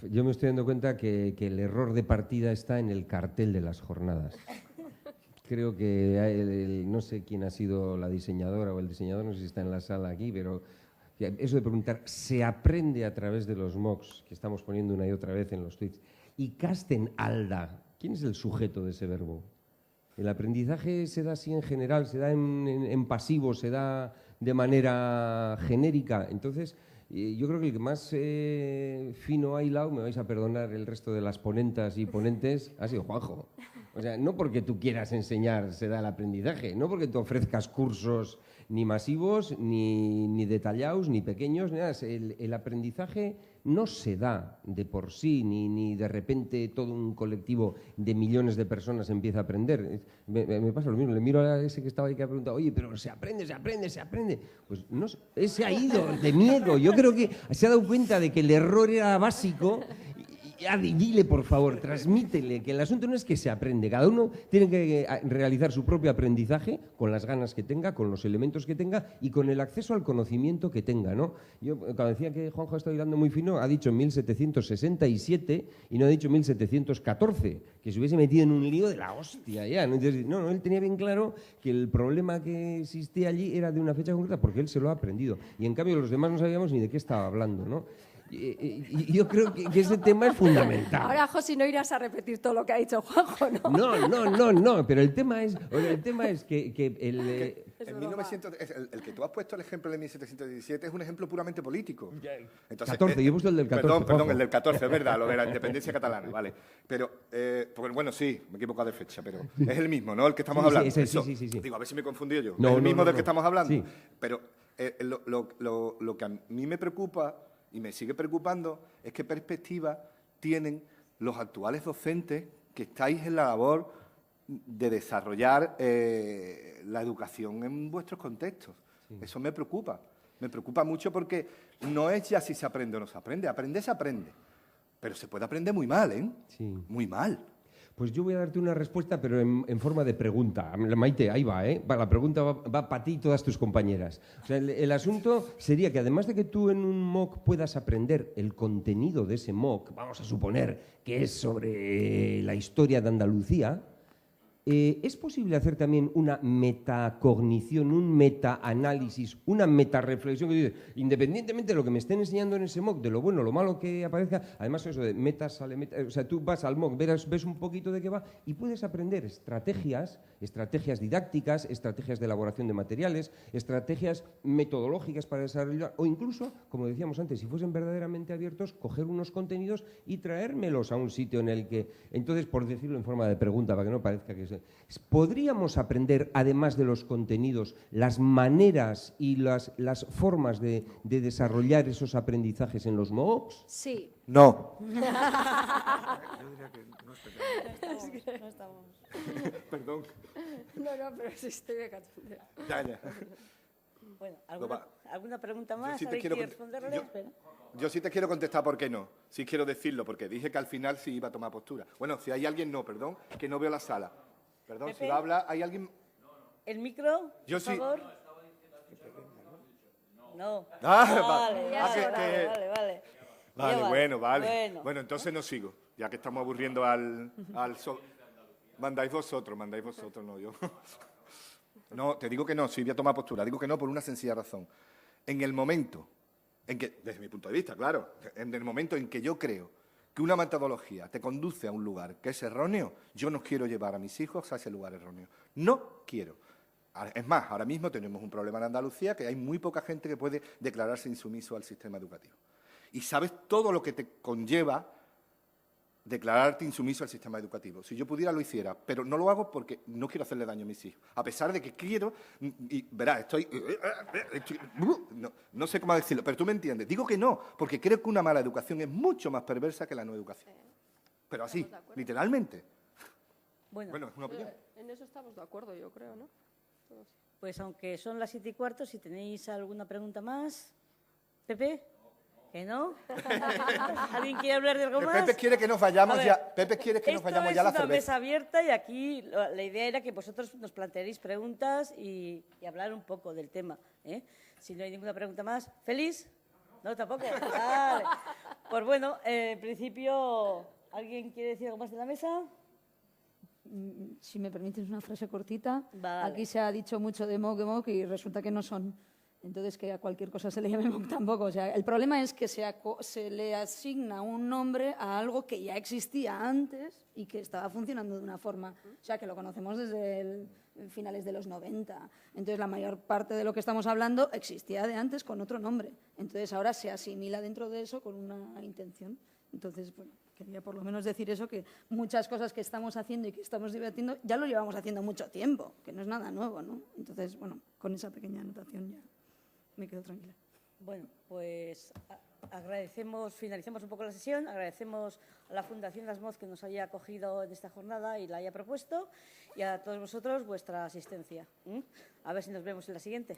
Yo me estoy dando cuenta que el error de partida está en el cartel de las jornadas. Creo que no sé quién ha sido la diseñadora o el diseñador, no sé si está en la sala aquí, pero eso de preguntar, ¿se aprende a través de los MOOCs que estamos poniendo una y otra vez en los tweets? Y Casten Alda, ¿quién es el sujeto de ese verbo? El aprendizaje se da así en general, se da en pasivo, se da de manera genérica. Entonces, yo creo que el que más fino ha hilado, me vais a perdonar el resto de las ponentas y ponentes, ha sido Juanjo. O sea, no porque tú quieras enseñar se da el aprendizaje, no porque tú ofrezcas cursos ni masivos, ni detallados, ni pequeños, ni nada. El aprendizaje no se da de por sí, ni de repente todo un colectivo de millones de personas empieza a aprender. Me pasa lo mismo, le miro a ese que estaba ahí que ha preguntado, oye, pero se aprende. Pues no, se ha ido de miedo. Yo creo que se ha dado cuenta de que el error era básico. Dile, por favor, transmítele que el asunto no es que se aprende. Cada uno tiene que realizar su propio aprendizaje con las ganas que tenga, con los elementos que tenga y con el acceso al conocimiento que tenga, ¿no? Yo, cuando decía que Juanjo está hilando muy fino, ha dicho 1767 y no ha dicho 1714, que se hubiese metido en un lío de la hostia ya. Entonces, no, él tenía bien claro que el problema que existía allí era de una fecha concreta porque él se lo ha aprendido. Y en cambio los demás no sabíamos ni de qué estaba hablando, ¿no? Y yo creo que ese tema es fundamental. Ahora, José, no irás a repetir todo lo que ha dicho Juanjo, ¿no? No, pero el tema es que en 1900, el que tú has puesto el ejemplo de 1717 es un ejemplo puramente político. Entonces, 14, yo he puesto el del 14. Perdón, el del 14, es verdad, lo de la independencia catalana, vale. Pero, porque, bueno, sí, me he equivocado de fecha, pero es el mismo, ¿no? El que estamos hablando. Sí. Digo, a ver si me he confundido yo. No, es el mismo del que estamos hablando. Sí. Pero lo que a mí me preocupa y me sigue preocupando es qué perspectiva tienen los actuales docentes que estáis en la labor de desarrollar la educación en vuestros contextos. Sí. Eso me preocupa. Me preocupa mucho porque no es ya si se aprende o no se aprende. Aprende, se aprende. Pero se puede aprender muy mal, ¿eh? Sí. Muy mal. Pues yo voy a darte una respuesta, pero en forma de pregunta. Maite, ahí va, ¿eh? La pregunta va para ti y todas tus compañeras. O sea, el asunto sería que además de que tú en un MOOC puedas aprender el contenido de ese MOOC, vamos a suponer que es sobre la historia de Andalucía, ¿es posible hacer también una metacognición, un metaanálisis, una metareflexión que dice, independientemente de lo que me estén enseñando en ese MOOC, de lo bueno o lo malo que aparezca, además eso de meta sale meta, o sea, tú vas al MOOC, ves un poquito de qué va y puedes aprender estrategias didácticas, estrategias de elaboración de materiales, estrategias metodológicas para desarrollar, o incluso, como decíamos antes, si fuesen verdaderamente abiertos, coger unos contenidos y traérmelos a un sitio en el que, entonces, por decirlo en forma de pregunta, para que no parezca que ¿podríamos aprender, además de los contenidos, las maneras y las formas de desarrollar esos aprendizajes en los MOOCs? Sí. No. Yo diría que no estamos. Perdón. No, pero sí estoy de cachondeo. Ya. Bueno, ¿alguna pregunta más? Yo sí te ¿Alguien quiero quiere responderle? Espera. Yo sí te quiero contestar por qué no. Sí quiero decirlo, porque dije que al final sí iba a tomar postura. Bueno, si hay alguien, no, perdón, que no veo la sala. Perdón, Pepe. si va a hablar, ¿hay alguien? ¿El micro, Yo por sí. favor? No. Ah, Vale, ya vale, que- vale. Vale, Ya bueno, vale. Bueno. Bueno, entonces no sigo, ya que estamos aburriendo Mandáis vosotros, no yo. No, te digo que no, sí voy a tomar postura. Digo que no por una sencilla razón. En el momento en que, desde mi punto de vista, claro, en el momento en que yo creo que una metodología te conduce a un lugar que es erróneo, yo no quiero llevar a mis hijos a ese lugar erróneo. No quiero. Es más, ahora mismo tenemos un problema en Andalucía que hay muy poca gente que puede declararse insumiso al sistema educativo. Y sabes todo lo que te conlleva declararte insumiso al sistema educativo. Si yo pudiera, lo hiciera, pero no lo hago porque no quiero hacerle daño a mis hijos. A pesar de que quiero, y verás, no sé cómo decirlo, pero tú me entiendes. Digo que no, porque creo que una mala educación es mucho más perversa que la no educación. Pero así, literalmente. Bueno, es una opinión. En eso estamos de acuerdo, yo creo, ¿no? Todos. Pues aunque son las 7:15, si tenéis alguna pregunta más. ¿Pepe? ¿Que no? ¿Alguien quiere hablar de algo Que más? Pepe quiere que nos vayamos A ver, ya. Pepe quiere que nos vayamos ya a la Esto es una cerveza. mesa abierta y aquí la idea era que vosotros nos plantearéis preguntas y hablar un poco del tema, ¿eh? Si no hay ninguna pregunta más. ¿Feliz? No, tampoco. Vale. Pues bueno, en principio, ¿alguien quiere decir algo más de la mesa? Si me permites una frase cortita, Vale. aquí se ha dicho mucho de MOOC y resulta que no son. Entonces, que a cualquier cosa se le llame MOOC tampoco. O sea, el problema es que se le asigna un nombre a algo que ya existía antes y que estaba funcionando de una forma. O sea, que lo conocemos desde finales de los 90. Entonces, la mayor parte de lo que estamos hablando existía de antes con otro nombre. Entonces, ahora se asimila dentro de eso con una intención. Entonces, bueno, quería por lo menos decir eso, que muchas cosas que estamos haciendo y que estamos debatiendo ya lo llevamos haciendo mucho tiempo, que no es nada nuevo, ¿no? Entonces, bueno, con esa pequeña anotación ya me quedo tranquila. Bueno, pues finalizamos un poco la sesión, agradecemos a la Fundación Las Moz que nos haya acogido en esta jornada y la haya propuesto, y a todos vosotros vuestra asistencia. A ver si nos vemos en la siguiente.